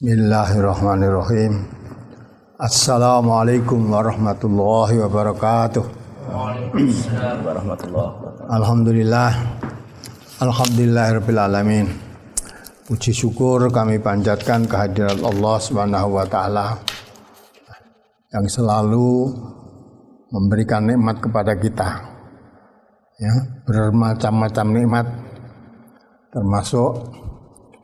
Bismillahirrahmanirrahim. Assalamualaikum warahmatullahi wabarakatuh. Waalaikumsalam warahmatullahi wabarakatuh. Alhamdulillahirabbil alamin. Puji syukur kami panjatkan kehadirat Allah Subhanahu wa taala yang selalu memberikan nikmat kepada kita. Ya, bermacam-macam nikmat termasuk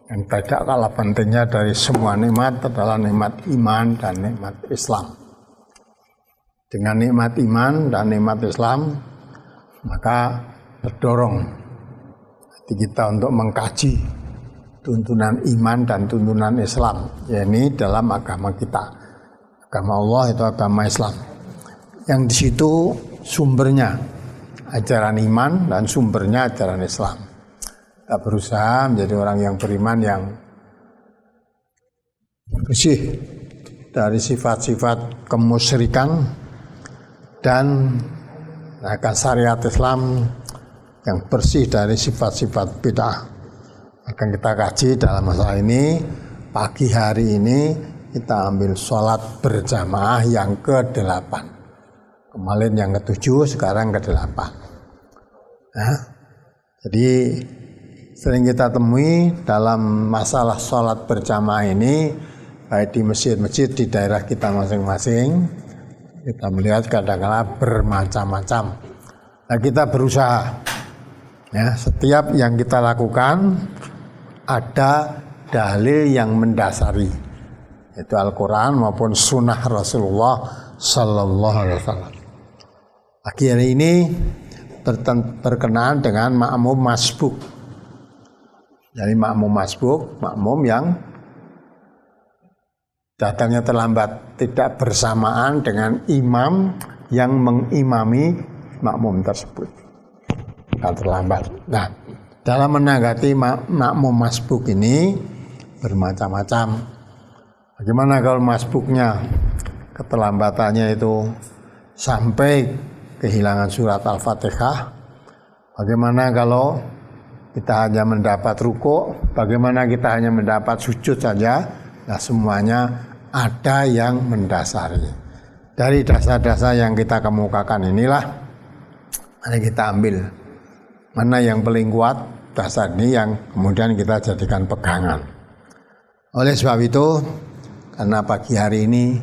yang tidak kalah pentingnya dari semua nikmat adalah nikmat iman dan nikmat Islam. Dengan nikmat iman dan nikmat Islam, maka terdorong hati kita untuk mengkaji tuntunan iman dan tuntunan Islam, yakni dalam agama kita. Agama Allah itu agama Islam. Yang di situ sumbernya ajaran iman dan sumbernya ajaran Islam. Kita berusaha menjadi orang yang beriman yang bersih dari sifat-sifat kemusyrikan dan akan syariat Islam yang bersih dari sifat-sifat bid'ah. Akan kita kaji dalam masalah ini. Pagi hari ini kita ambil sholat berjamaah yang ke-8. Kemarin yang ke-7, sekarang ke-8. Nah, jadi sering kita temui dalam masalah sholat berjamaah ini, baik di masjid-masjid di daerah kita masing-masing, kita melihat kadang-kadang bermacam-macam. Nah, kita berusaha, ya, setiap yang kita lakukan ada dalil yang mendasari, yaitu Al-Quran maupun Sunnah Rasulullah Sallallahu Alaihi Wasallam. Pagi hari ini berkenaan dengan makmum masbuk. Jadi makmum masbuk, makmum yang datangnya terlambat, tidak bersamaan dengan imam yang mengimami makmum tersebut. Kalau terlambat. Nah, dalam menanggapi makmum masbuk ini bermacam-macam. Bagaimana kalau masbuknya keterlambatannya itu sampai kehilangan surat Al-Fatihah? Bagaimana kalau kita hanya mendapat ruku, bagaimana kita hanya mendapat sujud saja? Nah, semuanya ada yang mendasari. Dari dasar-dasar yang kita kemukakan inilah, mari kita ambil mana yang paling kuat, dasar ini yang kemudian kita jadikan pegangan. Oleh sebab itu, karena pagi hari ini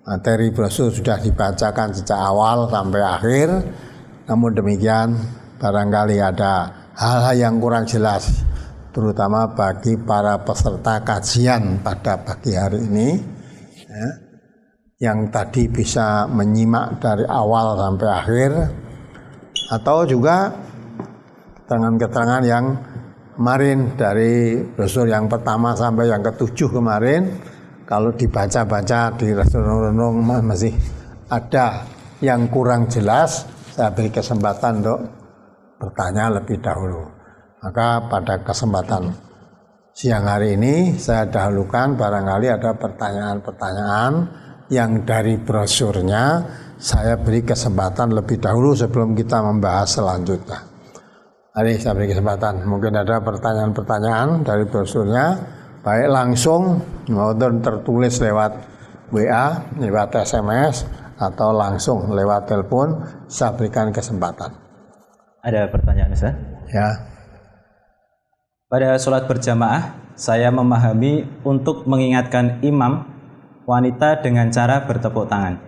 materi brosur sudah dibacakan sejak awal sampai akhir, namun demikian barangkali ada hal-hal yang kurang jelas, terutama bagi para peserta kajian pada pagi hari ini, ya, yang tadi bisa menyimak dari awal sampai akhir, atau juga keterangan-keterangan yang kemarin dari brosur yang pertama sampai yang ke-7 kemarin, kalau dibaca-baca di renung-renung masih ada yang kurang jelas, saya beri kesempatan untuk bertanya lebih dahulu. Maka pada kesempatan siang hari ini saya dahulukan, barangkali ada pertanyaan-pertanyaan yang dari brosurnya saya beri kesempatan lebih dahulu sebelum kita membahas selanjutnya. Mari saya beri kesempatan, mungkin ada pertanyaan-pertanyaan dari brosurnya, baik langsung maupun tertulis lewat WA, lewat SMS, atau langsung lewat telepon, saya berikan kesempatan. Ada pertanyaan, Ustaz? Ya. Pada sholat berjamaah, saya memahami untuk mengingatkan imam wanita dengan cara bertepuk tangan.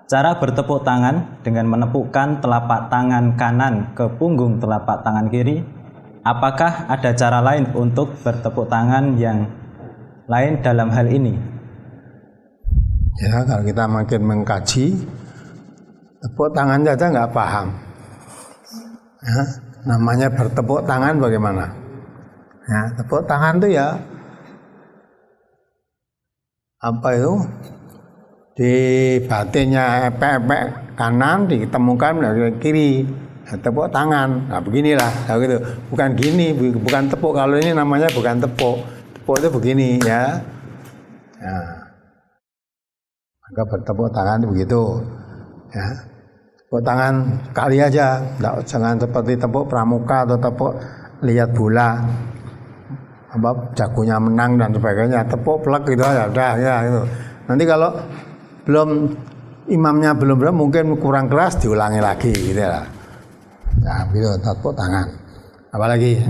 Cara bertepuk tangan dengan menepukkan telapak tangan kanan ke punggung telapak tangan kiri. Apakah ada cara lain untuk bertepuk tangan yang lain dalam hal ini? Ya, kalau kita makin mengkaji, tepuk tangan saja nggak paham. Ya, namanya bertepuk tangan bagaimana? Ya, tepuk tangan itu ya apa itu? Di batinnya epek-epek kanan ditemukan dari kiri. Nah, tepuk tangan. Nah, beginilah, nah, gitu. Bukan gini, bukan tepuk. Kalau ini namanya bukan tepuk. Tepuk itu begini ya. Nah, maka bertepuk tangan begitu. Ya. Tepuk tangan kali aja, jangan seperti tepuk pramuka atau tepuk lihat bola. jagonya menang dan sebagainya, tepuk plek gitu aja udah ya itu. Nanti kalau imamnya belum mungkin kurang keras diulangi lagi gitu lah. Nah, gitu tepuk tangan. Apalagi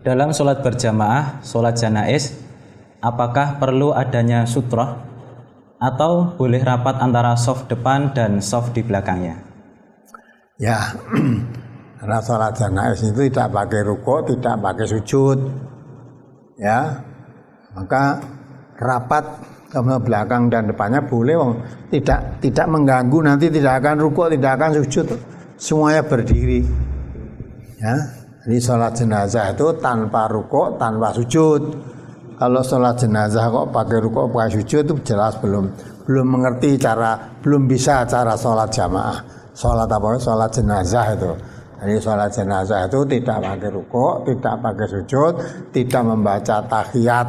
Dalam sholat berjamaah, sholat janais, apakah perlu adanya sutroh atau boleh rapat antara shaf depan dan shaf di belakangnya? ya, karena sholat janais itu tidak pakai rukuk, tidak pakai sujud, ya, maka rapat ke belakang dan depannya boleh, tidak mengganggu, nanti tidak akan rukuk, tidak akan sujud, semuanya berdiri, ya. Jadi sholat jenazah itu tanpa rukuk, tanpa sujud. Kalau sholat jenazah kok pakai rukuk, pakai sujud, itu jelas belum mengerti belum bisa cara sholat jamaah. Sholat jenazah itu. Jadi sholat jenazah itu tidak pakai rukuk, tidak pakai sujud, tidak membaca tahiyat.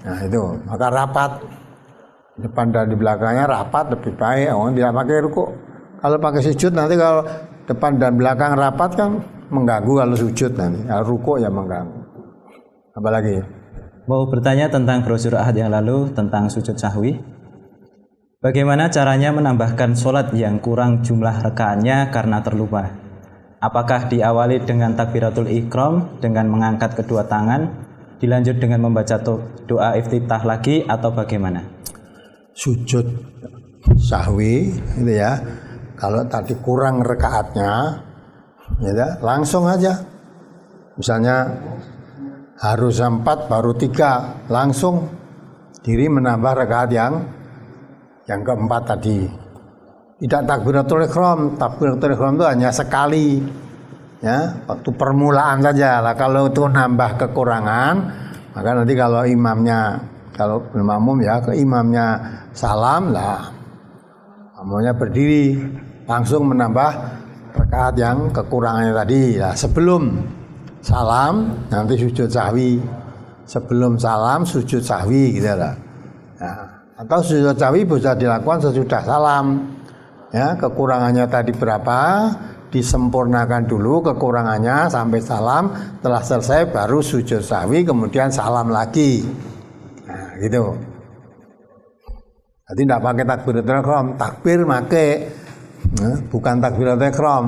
Nah itu, maka rapat. Depan dan di belakangnya rapat lebih baik, orang tidak pakai rukuk. Kalau pakai sujud nanti kalau depan dan belakang rapat kan mengganggu kalau sujud nanti. Kalau rukuk ya mengganggu. Apalagi? Mau bertanya tentang brosur Ahad yang lalu tentang sujud sahwi. Bagaimana caranya menambahkan sholat yang kurang jumlah rakaatnya karena terlupa? Apakah diawali dengan takbiratul ihram dengan mengangkat kedua tangan, dilanjut dengan membaca doa iftitah lagi atau bagaimana? Sujud sahwi itu ya, kalau tadi kurang rakaatnya ya, langsung aja, misalnya harus 4 baru 3, langsung diri menambah rakaat yang keempat tadi. Tidak takbiratul ihram itu hanya sekali, ya, waktu permulaan saja lah. Kalau itu nambah kekurangan, maka nanti kalau makmum ya, ke imamnya salam lah, makmumnya berdiri langsung menambah rakaat yang kekurangannya tadi. Nah, sebelum salam nanti sujud sahwi, sebelum salam sujud sahwi gitu lah. Nah, atau sujud sahwi bisa dilakukan sesudah salam. Ya, kekurangannya tadi berapa, disempurnakan dulu kekurangannya sampai salam, telah selesai baru sujud sahwi, kemudian salam lagi. Nah, gitu. Jadi tidak pakai takbiratul ihram, takbir pakai, bukan takbiratul ihram.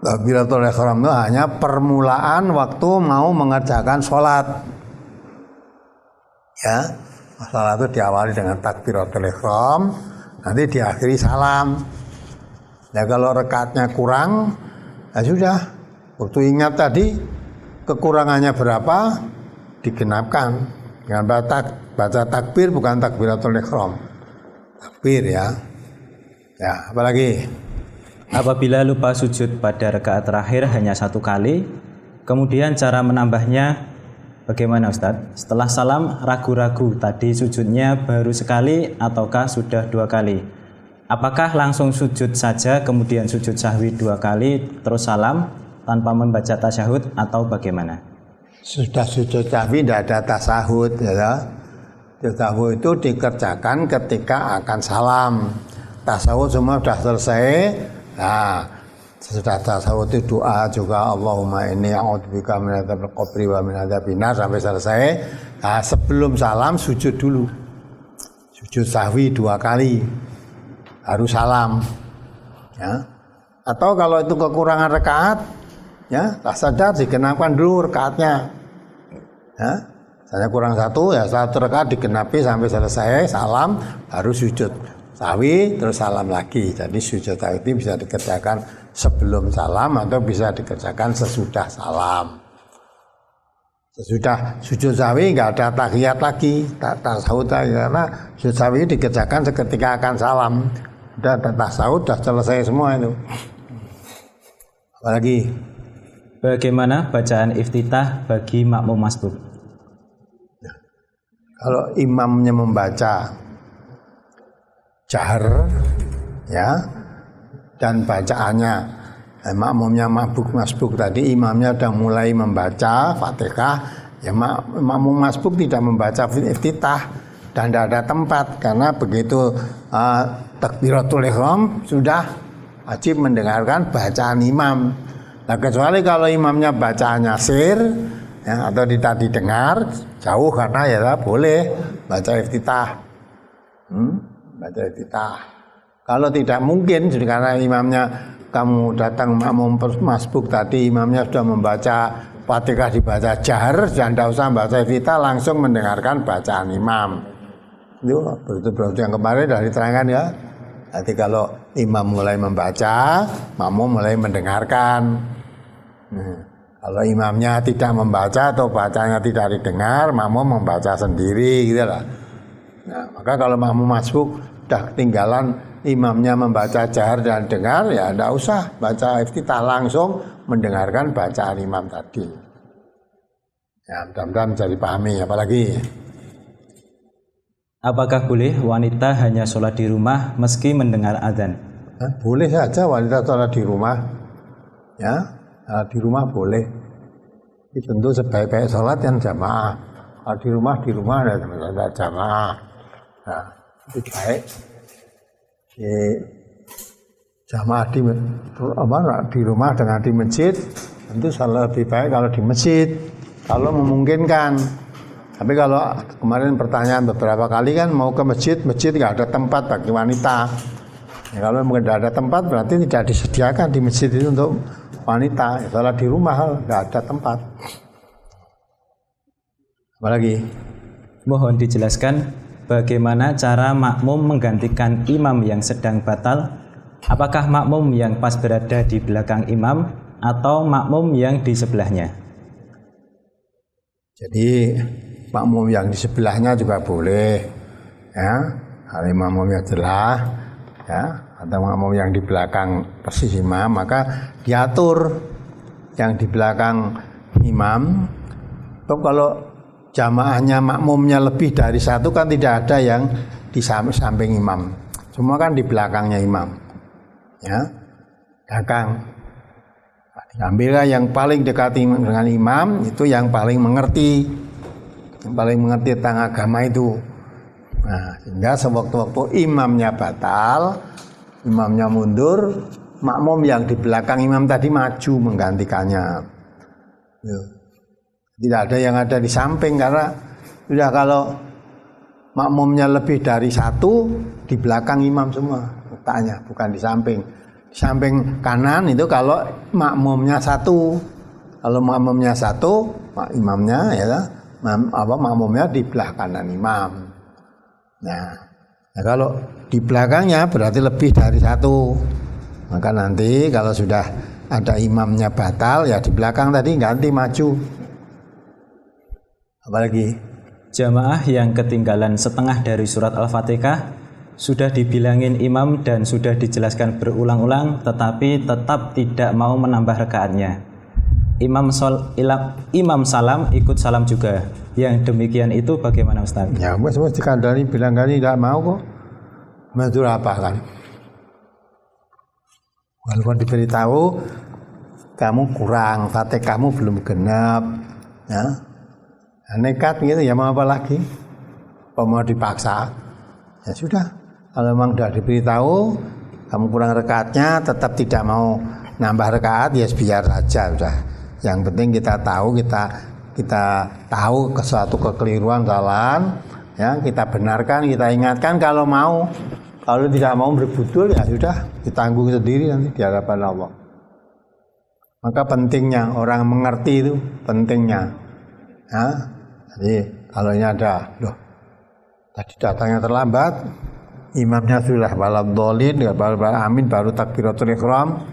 Takbiratul ihram itu hanya permulaan waktu mau mengerjakan sholat. Ya, sholat itu diawali dengan takbiratul ihram, nanti diakhiri salam. Ya kalau rakaatnya kurang, ya sudah. Waktu ingat tadi kekurangannya berapa, digenapkan dengan baca takbir, bukan takbiratul ihram. Takbir ya. Ya, apalagi? Apabila lupa sujud pada rakaat terakhir hanya 1 kali, kemudian cara menambahnya bagaimana Ustadz? Setelah salam ragu-ragu, tadi sujudnya baru sekali ataukah sudah 2 kali? Apakah langsung sujud saja kemudian sujud sahwi 2 kali terus salam tanpa membaca tasyahud atau bagaimana? Sudah sujud sahwi tidak ada tasyahud ya. Tasyahud itu dikerjakan ketika akan salam. Tasyahud semua sudah selesai. Nah, sesudah tasyahud itu doa juga, Allahumma inni a'udzubika min adzabil qabri wa min adzabin nar sampai selesai. Nah, sebelum salam sujud dulu. Sujud sahwi 2 kali. Harus salam. Ya. Atau kalau itu kekurangan rakaat, ya, tak sadar digenapkan dulu rakaatnya. Ya. Misalnya kurang 1, ya 1 rakaat digenapi sampai selesai salam, baru sujud sahwi terus salam lagi. Jadi sujud sahwi itu bisa dikerjakan sebelum salam atau bisa dikerjakan sesudah salam. Sesudah sujud sahwi nggak ada tahiyat lagi, tasyahud lagi, karena sujud sahwi dikerjakan seketika akan salam. Udah tasyahud, sudah selesai semua itu. Apalagi? Bagaimana bacaan iftitah bagi makmum masbuk? Kalau imamnya membaca jahar, ya, dan bacaannya makmumnya masbuk tadi, imamnya sudah mulai membaca Fatihah, ya makmum masbuk tidak membaca iftitah dan tidak ada tempat, karena begitu takbiratul ihram sudah wajib mendengarkan bacaan imam. Nah, kecuali kalau imamnya bacaannya sir, ya, atau tidak didengar jauh karena ya boleh baca iftitah. Baca iftitah. Kalau tidak mungkin karena imamnya kamu datang makmum masbuk tadi imamnya sudah membaca Fatihah dibaca jahar, jangan tidak usah baca iftitah, langsung mendengarkan bacaan imam. Itu berarti yang kemarin sudah diterangkan ya. Nanti kalau imam mulai membaca, makmum mulai mendengarkan. Kalau imamnya tidak membaca atau bacanya tidak didengar, makmum membaca sendiri gitu lah. Nah, maka kalau makmum masbuk sudah ketinggalan imamnya membaca jahar dan dengar, ya tidak usah baca iftitah, langsung mendengarkan bacaan imam tadi. Ya, mudah-mudahan bisa dipahami. Apalagi apakah boleh wanita hanya sholat di rumah meski mendengar azan? Boleh saja wanita sholat di rumah. Ya, di rumah boleh. Itu tentu sebaik-baik sholat yang jamaah. Kalau di rumah ada jamaah. Nah, itu baik. Jamaah di rumah dengan di masjid tentu lebih baik kalau di masjid kalau memungkinkan. Tapi kalau kemarin pertanyaan beberapa kali kan mau ke masjid nggak ada tempat bagi wanita. Ya, kalau mungkin tidak ada tempat berarti tidak disediakan di masjid itu untuk wanita. Ya, kalau di rumah nggak ada tempat. Apalagi? Mohon dijelaskan bagaimana cara makmum menggantikan imam yang sedang batal? Apakah makmum yang pas berada di belakang imam atau makmum yang di sebelahnya? Jadi makmum yang di sebelahnya juga boleh, ya. Kalau makmumnya jelas, ya, atau makmum yang di belakang persis imam, maka diatur yang di belakang imam. Kalau jamaahnya makmumnya lebih dari satu kan tidak ada yang di samping imam, semua kan di belakangnya imam, ya, belakang. Ambillah yang paling dekat dengan imam, itu yang paling mengerti tentang agama itu. Nah, sehingga sewaktu-waktu imamnya batal, imamnya mundur, makmum yang di belakang imam tadi maju menggantikannya. Tidak ada yang ada di samping, karena sudah kalau makmumnya lebih dari satu, di belakang imam semua letaknya, bukan di samping. Di samping kanan itu kalau makmumnya satu. Kalau makmumnya satu, imamnya ya, makmumnya di belah kanan imam. Nah, kalau di belakangnya berarti lebih dari satu. Maka nanti kalau sudah ada imamnya batal, ya di belakang tadi ganti maju. Apalagi? Jamaah yang ketinggalan setengah dari surat Al-Fatihah sudah dibilangin imam dan sudah dijelaskan berulang-ulang, tetapi tetap tidak mau menambah rakaatnya. Imam salam ikut salam juga. Yang demikian itu bagaimana Ustaz? Ya, semua dikandani bilang kali tidak mau kok. Mantul apa kan? Walaupun diberitahu kamu kurang, Fatihahmu belum genap, ya. Nekat gitu ya, mau apa lagi? Mau dipaksa? Ya sudah. Kalau memang sudah diberitahu kamu kurang rakaatnya, tetap tidak mau nambah rakaat, ya biar saja sudah. Yang penting kita tahu ke suatu kekeliruan salah, ya kita benarkan, kita ingatkan kalau mau. Kalau tidak mau berbudul, ya sudah ditanggung sendiri nanti di hadapan Allah. Maka pentingnya orang mengerti itu pentingnya. Ya, jadi kalau ini ada, loh, tadi datangnya terlambat, imamnya sudah waladhdallin, amin, baru takbiratul ihram.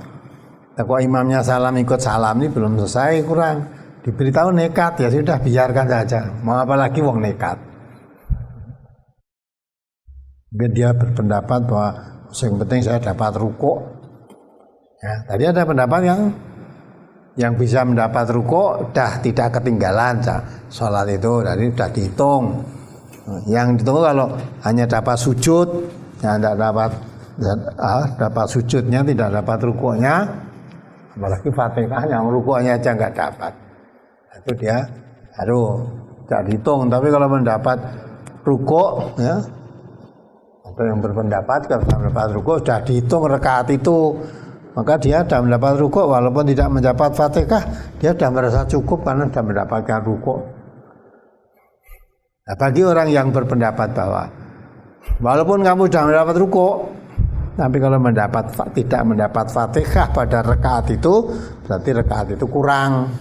Kok imamnya salam ikut salam ini belum selesai, kurang. Diberitahu nekat, ya sudah biarkan saja. Mau apa lagi wong nekat. Mungkin dia berpendapat bahwa yang penting saya dapat rukuk. Ya, tadi ada pendapat yang bisa mendapat rukuk dah tidak ketinggalan sholat itu, jadi sudah dihitung. Yang ditunggu kalau hanya dapat sujud, ya tidak dapat sujudnya, tidak dapat rukuknya, apalagi Fatihah yang rukuknya aja nggak dapat, itu dia tidak dihitung. Tapi kalau mendapat rukuk, ya, atau yang berpendapat kalau mendapat rukuk sudah dihitung rakaat itu maka dia sudah mendapat rukuk walaupun tidak mendapat Fatihah, dia sudah merasa cukup karena sudah mendapatkan rukuk. Nah, bagi orang yang berpendapat bahwa walaupun kamu sudah mendapat rukuk, tapi kalau tidak mendapat Fatihah pada rakaat itu, berarti rakaat itu kurang.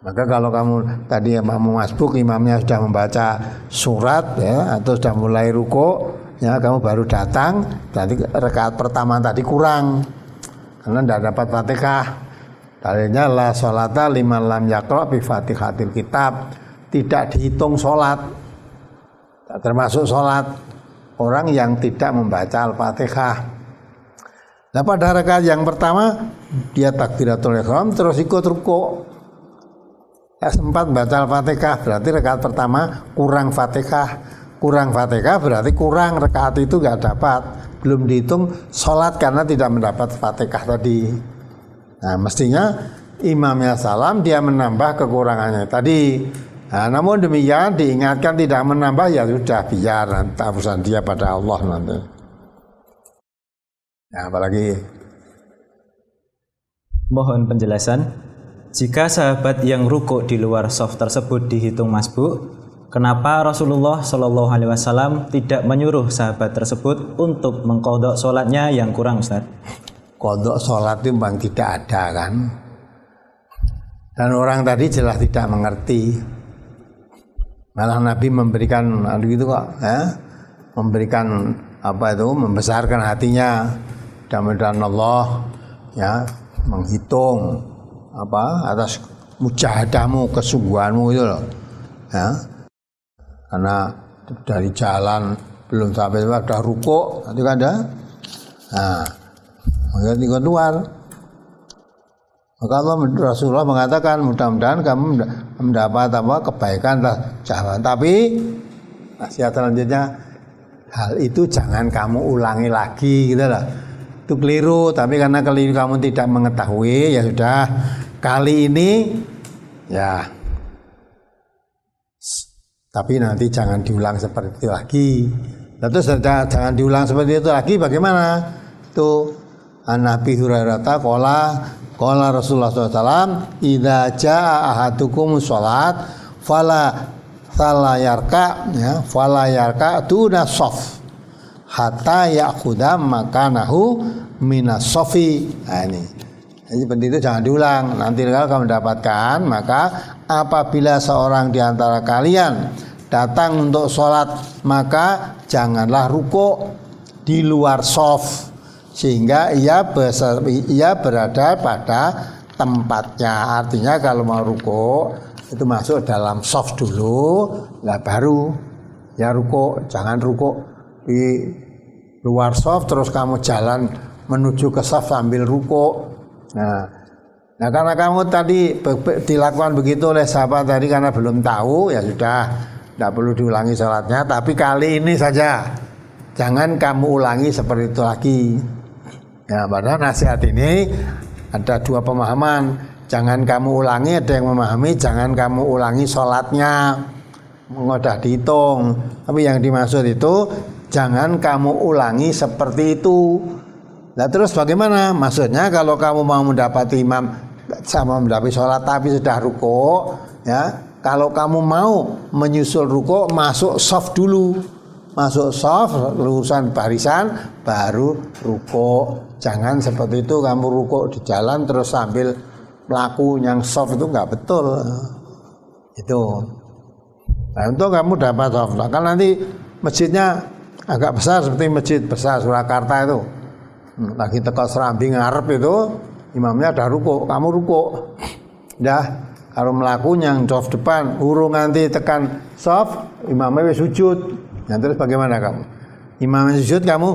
Maka kalau kamu tadi mau masbuk, imamnya sudah membaca surat ya, atau sudah mulai rukuk, ya kamu baru datang, berarti rakaat pertama tadi kurang karena tidak dapat Fatihah. Dalilnya la sholata liman lam yaqra bi Fatihatil kitab, tidak dihitung sholat, termasuk sholat orang yang tidak membaca Al-Fatihah. Nah pada rakaat yang pertama dia takbiratul ihram terus ikut rukuk. Sempat baca Al-Fatihah, berarti rakaat pertama kurang Fatihah. Kurang Fatihah berarti kurang rakaat itu nggak dapat, belum dihitung sholat karena tidak mendapat Fatihah tadi. Nah mestinya imamnya salam, dia menambah kekurangannya tadi. Nah, namun demikian diingatkan tidak menambah, ya sudah biar nanti urusan dia pada Allah nanti. Nah, apalagi mohon penjelasan. Jika sahabat yang rukuk di luar shaf tersebut dihitung masbuk, kenapa Rasulullah Shallallahu Alaihi Wasallam tidak menyuruh sahabat tersebut untuk mengqadha sholatnya yang kurang, Ustaz? Qadha sholat itu memang tidak ada kan, dan orang tadi jelas tidak mengerti. Malah Nabi memberikan gitu kok, memberikan apa itu, membesarkan hatinya. Mudah-mudahan Allah ya menghitung apa atas mujahadahmu, kesungguhanmu itu loh ya, karena dari jalan belum sampai sudah rukuk nanti kan ada, nah maka keluar. Maka Allah Rasulullah mengatakan mudah-mudahan kamu mendapat apa kebaikan jalan, tapi nasihat selanjutnya hal itu jangan kamu ulangi lagi gitu loh. Itu keliru, tapi karena keliru kamu tidak mengetahui, ya sudah kali ini ya, tapi nanti jangan diulang seperti itu lagi. Lalu jangan diulang seperti itu lagi bagaimana? Itu Nabi Hurairah qala Rasulullah SAW, idza jaa ahadukum sholat fala yarka duna shaf hatta ya'khudha makanahu minas sofi. Nah ini, jadi seperti itu jangan diulang. Nanti kalau kamu mendapatkan, maka apabila seorang di antara kalian datang untuk sholat, maka janganlah rukuk di luar sof, sehingga ia berada pada tempatnya. Artinya kalau mau rukuk itu masuk dalam sof dulu, lah baru ya rukuk. Jangan rukuk di luar sof terus kamu jalan menuju ke sof sambil rukuk. Nah karena kamu tadi dilakukan begitu oleh sahabat tadi karena belum tahu, ya sudah tidak perlu diulangi sholatnya, tapi kali ini saja jangan kamu ulangi seperti itu lagi. Ya, padahal nasihat ini ada dua pemahaman. Jangan kamu ulangi, ada yang memahami jangan kamu ulangi sholatnya, mudah dihitung. Tapi yang dimaksud itu jangan kamu ulangi seperti itu. Nah terus bagaimana? Maksudnya kalau kamu mau mendapati imam sama mendapati sholat tapi sudah rukuk, ya, kalau kamu mau menyusul rukuk, masuk shaf dulu. Masuk shaf, lurusan barisan, baru rukuk. Jangan seperti itu kamu rukuk di jalan terus sambil melaku yang shaf, itu nggak betul. Itu. Nah untuk kamu dapat shaf, kan nanti masjidnya agak besar seperti masjid besar Surakarta itu. Lagi teko Serambi ngarep itu, imamnya ada rukuk, kamu rukuk. Dah, kalau melaku yang shaf depan, urung nanti tekan shaf, imamnya sujud. Nah terus bagaimana kamu? Imamnya sujud, kamu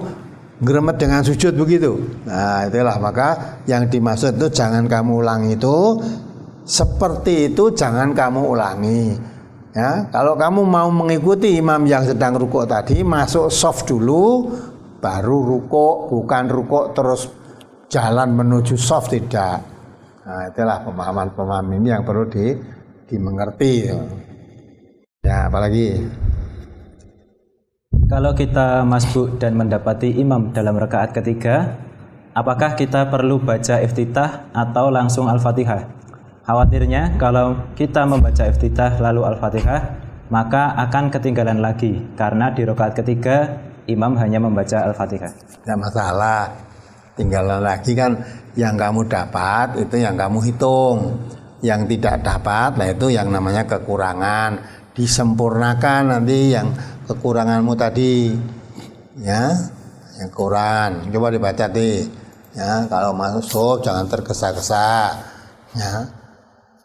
geremet dengan sujud begitu. Nah itulah, maka yang dimaksud itu jangan kamu ulangi itu. Seperti itu jangan kamu ulangi. Ya, kalau kamu mau mengikuti imam yang sedang rukuk tadi, masuk shaf dulu, baru rukuk, bukan rukuk terus jalan menuju shaf, tidak. Nah itulah pemahaman ini yang perlu dimengerti. Ya, apalagi kalau kita masbuk dan mendapati imam dalam rakaat ketiga, apakah kita perlu baca iftitah atau langsung Al-Fatihah? Khawatirnya kalau kita membaca iftitah lalu Al-Fatihah, maka akan ketinggalan lagi karena di rakaat ketiga imam hanya membaca Al-Fatihah. Tidak masalah, tinggalan lagi kan yang kamu dapat itu yang kamu hitung, yang tidak dapat nah itu yang namanya kekurangan, disempurnakan nanti yang kekuranganmu tadi ya, yang kurang coba dibaca nih ya, kalau masuk jangan tergesa-gesa ya,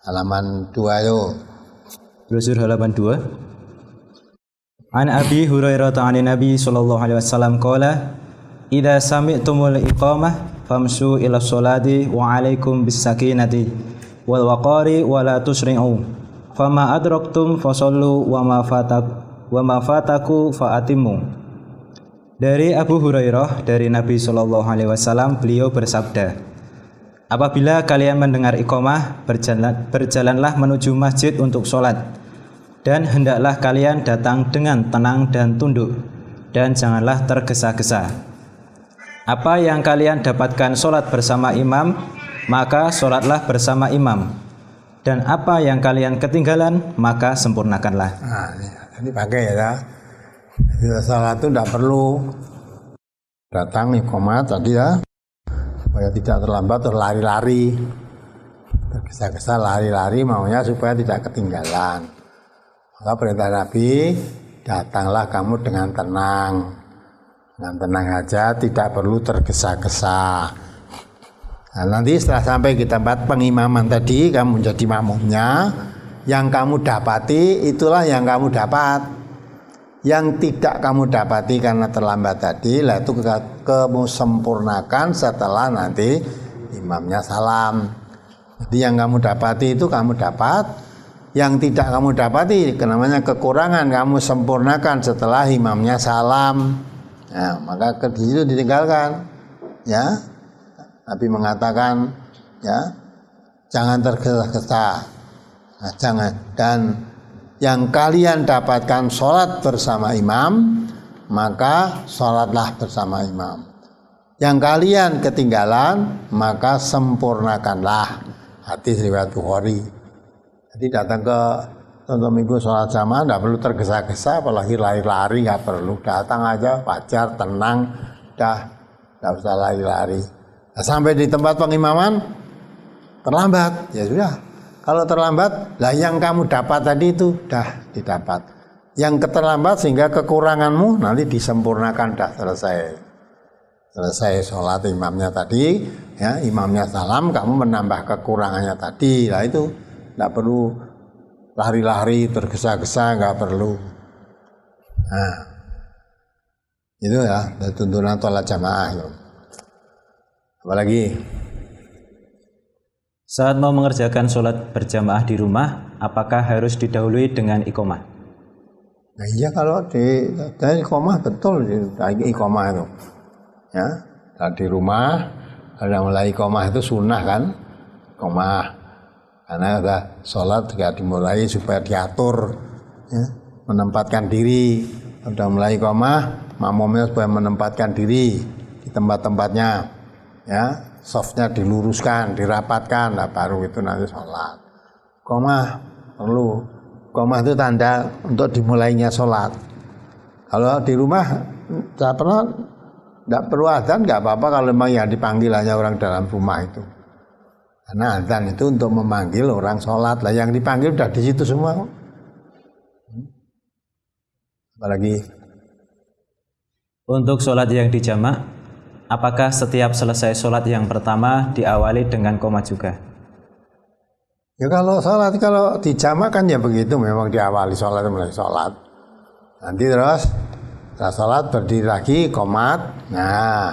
halaman 2 yuk. Brosur halaman 2. An Abi Hurairah an Nabi sallallahu alaihi wasallam qala idza sami'tumul iqamah famshu ila sholati wa alaikum bis sakinati wal waqari wa la tusri'u fama adraktum fasallu wa ma fataku fa atimmu. Dari Abu Hurairah dari Nabi sallallahu alaihi wasallam beliau bersabda, apabila kalian mendengar iqamah berjalanlah menuju masjid untuk sholat. Dan hendaklah kalian datang dengan tenang dan tunduk, dan janganlah tergesa-gesa. Apa yang kalian dapatkan sholat bersama imam, maka sholatlah bersama imam. Dan apa yang kalian ketinggalan, maka sempurnakanlah. Nah, ini pakai ya. Sholat itu tidak perlu datang iqamah tadi ya, supaya tidak terlambat terlari-lari, tergesa-gesa lari-lari maunya supaya tidak ketinggalan. Maka perintah Nabi, datanglah kamu dengan tenang aja, tidak perlu tergesa-gesa. Nah, nanti setelah sampai di tempat pengimaman tadi, kamu menjadi makmumnya, yang kamu dapati itulah yang kamu dapat. Yang tidak kamu dapati karena terlambat tadi, lah itu kamu sempurnakan setelah nanti imamnya salam. Jadi yang kamu dapati itu kamu dapat. Yang tidak kamu dapati, namanya kekurangan, kamu sempurnakan setelah imamnya salam. Nah, maka ke situ ditinggalkan. Ya, Nabi mengatakan, ya, jangan tergesa-gesa. Nah, jangan. Dan yang kalian dapatkan sholat bersama imam, maka sholatlah bersama imam. Yang kalian ketinggalan, maka sempurnakanlah. Hadis riwayat Bukhari. Jadi datang ke contoh minggu sholat jamaah tidak perlu tergesa-gesa, apalagi lari-lari nggak perlu, datang aja wajar tenang, tidak usah lari-lari. Nah, sampai di tempat pengimaman terlambat, ya sudah. Kalau terlambat, lah yang kamu dapat tadi itu dah didapat. Yang keterlambat sehingga kekuranganmu nanti disempurnakan, dah selesai sholat imamnya tadi, ya imamnya salam, kamu menambah kekurangannya tadi, lah itu. Tidak perlu lari-lari tergesa-gesa, nggak perlu. Nah, itu ya tuntunan sholat jamaah. Apalagi saat mau mengerjakan sholat berjamaah di rumah, apakah harus didahului dengan iqamah? Nah iya, kalau di iqamah betul iqamah itu. Ya, di rumah kalau mulai iqamah itu sunnah kan, iqamah. Karena ada sholat juga dimulai supaya diatur, ya, menempatkan diri. Sudah mulai iqamah, makmumnya supaya menempatkan diri di tempat-tempatnya, ya, softnya diluruskan, dirapatkan, nah baru itu nanti sholat. Iqamah perlu, iqamah itu tanda untuk dimulainya sholat. Kalau di rumah tidak perlu adzan, nggak apa-apa kalau memang yang dipanggil hanya orang dalam rumah itu. Karena adzan itu untuk memanggil orang sholat lah, yang dipanggil udah di situ semua. Apalagi untuk sholat yang dijamak, apakah setiap selesai sholat yang pertama diawali dengan qomat juga? Ya kalau dijamak kan ya begitu, memang diawali sholat mulai sholat. Nanti terus setelah sholat berdiri lagi qomat. Nah,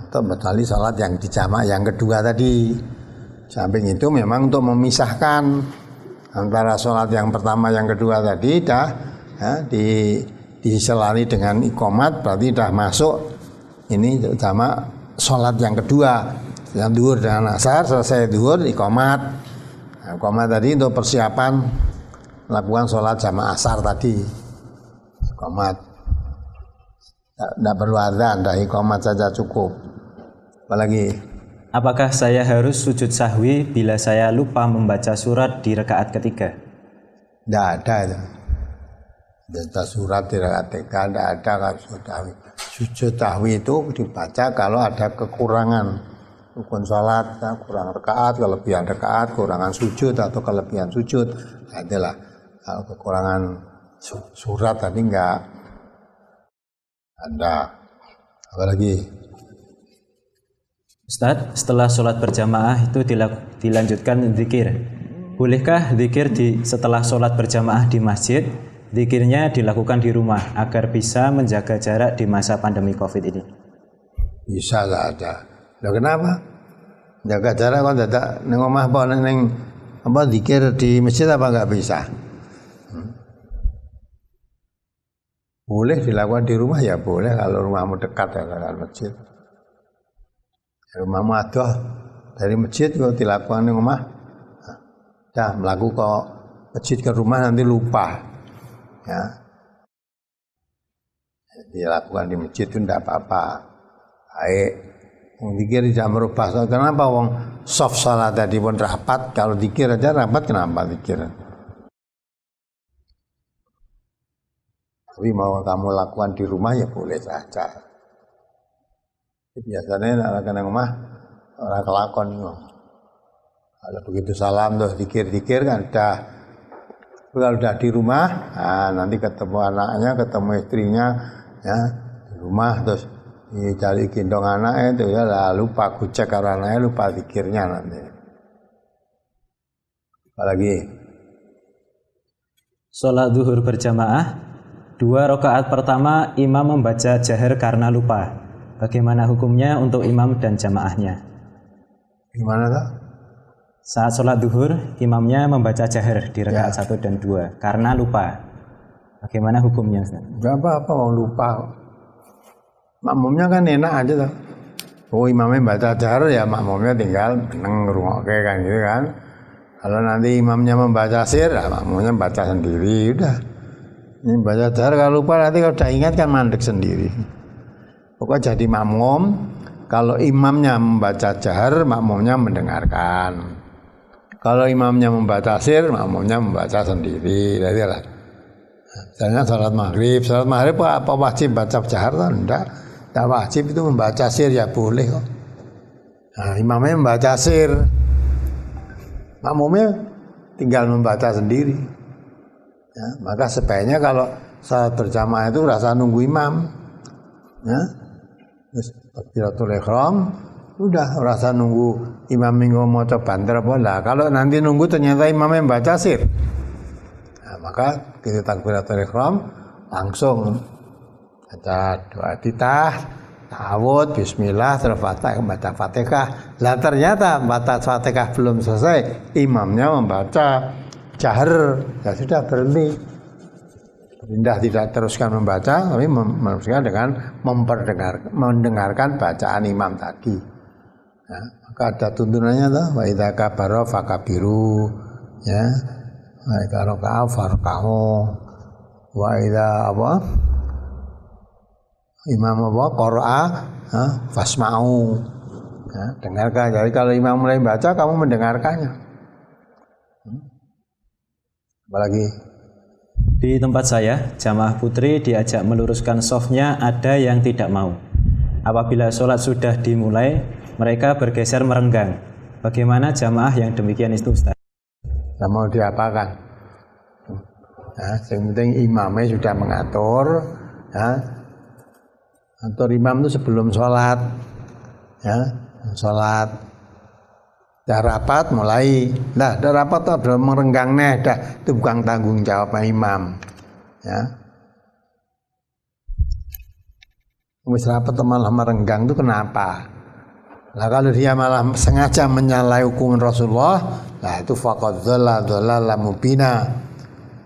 untuk bertali sholat yang dijamak yang kedua tadi. Samping itu memang untuk memisahkan antara sholat yang pertama yang kedua tadi dah ya, diselani dengan iqamat, berarti dah masuk ini sama sholat yang kedua, yang duhur dan asar. Selesai duhur iqamat. Nah, iqamat tadi untuk persiapan melakukan sholat jamaah asar tadi. Iqamat tidak perlu adzan, dah iqamat saja cukup. Apalagi? Apakah saya harus sujud sahwi bila saya lupa membaca surat di rakaat ketiga? Tidak ada itu. Baca surat di rakaat ketiga tidak ada kalau sujud sahwi. Sujud sahwi itu dibaca kalau ada kekurangan rukun sholat, kurang rakaat, kelebihan rakaat, kurangan sujud atau kelebihan sujud. Nah, itulah kalau kekurangan surat tadi enggak ada. Apalagi? Ustadz, setelah sholat berjamaah itu dilanjutkan zikir. Bolehkah zikir setelah sholat berjamaah di masjid, zikirnya dilakukan di rumah agar bisa menjaga jarak di masa pandemi COVID ini? Bisa, nggak ada. Loh kenapa? Jaga jarak kok tidak neng omah apa zikir di masjid apa nggak bisa? Boleh dilakukan di rumah ya boleh kalau rumahmu dekat ya dengan masjid. Rumahmu adoh dari masjid kalau dilakukan di rumah, dah melakukan kok masjid ke rumah nanti lupa, ya. Dilakukan di masjid itu tidak apa-apa. Baik, zikir tidak merubah. Kenapa wong soft salat tadi pun rapat, kalau zikir aja rapat kenapa zikir? Tapi mau kamu lakukan di rumah ya boleh saja. Biasanya anak-anak rumah orang kelakon. Kalau begitu salam terus zikir kan udah. Kalau udah di rumah, nah, nanti ketemu anaknya, ketemu istrinya, ya di rumah terus dicari gendong anaknya itu ya lah lupa kucek karena anaknya lupa zikirnya nanti. Apalagi? Sholat zuhur berjamaah, 2 rakaat pertama imam membaca jahar karena lupa. Bagaimana hukumnya untuk imam dan jamaahnya? Gimana tak? Saat sholat zuhur, imamnya membaca jahar di rakaat 1 dan 2 karena lupa. Bagaimana hukumnya? Gak apa-apa, mau lupa. Makmumnya kan enak aja tuh. Oh imamnya baca jahar ya makmumnya tinggal ngerungokke kan gitu kan. Kalau nanti imamnya membaca sir, ya makmumnya baca sendiri udah. Ini baca jahar kalau lupa nanti kalau udah ingat kan mandek sendiri. Pokoknya jadi makmum, kalau imamnya membaca jahar, makmumnya mendengarkan. Kalau imamnya membaca sir, makmumnya membaca sendiri. Jadi lah. Misalnya salat maghrib apa wajib baca jahar? Enggak wajib itu membaca sir ya boleh kok. Nah, imamnya membaca sir, makmumnya tinggal membaca sendiri. Ya, maka sebaiknya kalau salat berjamaah itu rasa nunggu imam. Ya. Terus takbiratul ihram udah rasa nunggu imam minggu mau coba banter apa lah. Kalau nanti nunggu ternyata imamnya baca sir, nah, maka kita takbiratul ihram langsung baca doa iftitah, ta'awudz, bismillah, terus baca Fatihah. Lah ternyata baca Fatihah belum selesai, imamnya membaca jahar, ya sudah berhenti. Pindah tidak teruskan membaca, tapi meneruskan dengan mendengarkan bacaan imam tadi. Nah, maka ada tuntunannya tuh, wa idza kabara fakabiru, ya, wa idza raka'a farka'u, wa idza apa? Imam apa? Qara'a, fasma'u. Ya, dengarkan. Jadi kalau imam mulai baca, kamu mendengarkannya. Apalagi? Di tempat saya, jamaah putri diajak meluruskan softnya ada yang tidak mau. Apabila sholat sudah dimulai, mereka bergeser merenggang. Bagaimana jamaah yang demikian itu, Ustaz? Nah, mau diapakan? Nah, yang penting imamnya sudah mengatur. Ya. Atur imam itu sebelum sholat. Ya, sholat. Dah rapat mulai, dah rapat tuh belum merenggang dah itu bukan tanggung jawab imam, ya. Wis rapat malah merenggang itu kenapa? Lah kalau dia malah sengaja menyalahi hukum Rasulullah, nah itu faqad dzalla mubina.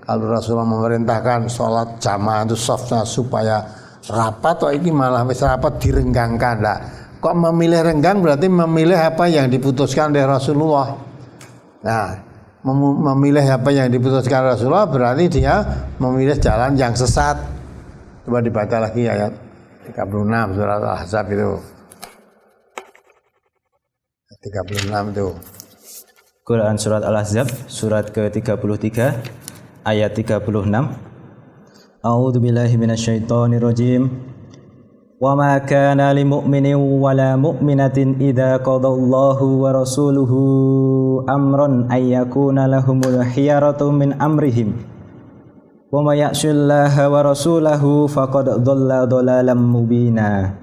Kalau Rasulullah memerintahkan sholat jamaah itu softnya supaya rapat, kok ini malah wis rapat direnggangkan lah. Kok memilih renggang berarti memilih apa yang diputuskan oleh Rasulullah. Nah, memilih apa yang diputuskan Rasulullah berarti dia memilih jalan yang sesat. Coba dibaca lagi ayat 36 surat Al-Ahzab itu. 36 tuh. Quran surat Al-Ahzab surat ke-33 ayat 36. A'udzu billahi minasyaitonir rajim. Wa ma kana lil mu'minin wala mu'minatin idza qadallahu wa rasuluhu amran ay yakuna lahumul khiyaratu min amrihim. Wa may ya'sillaha wa rasulahu faqad dhalla dhalalan mubina.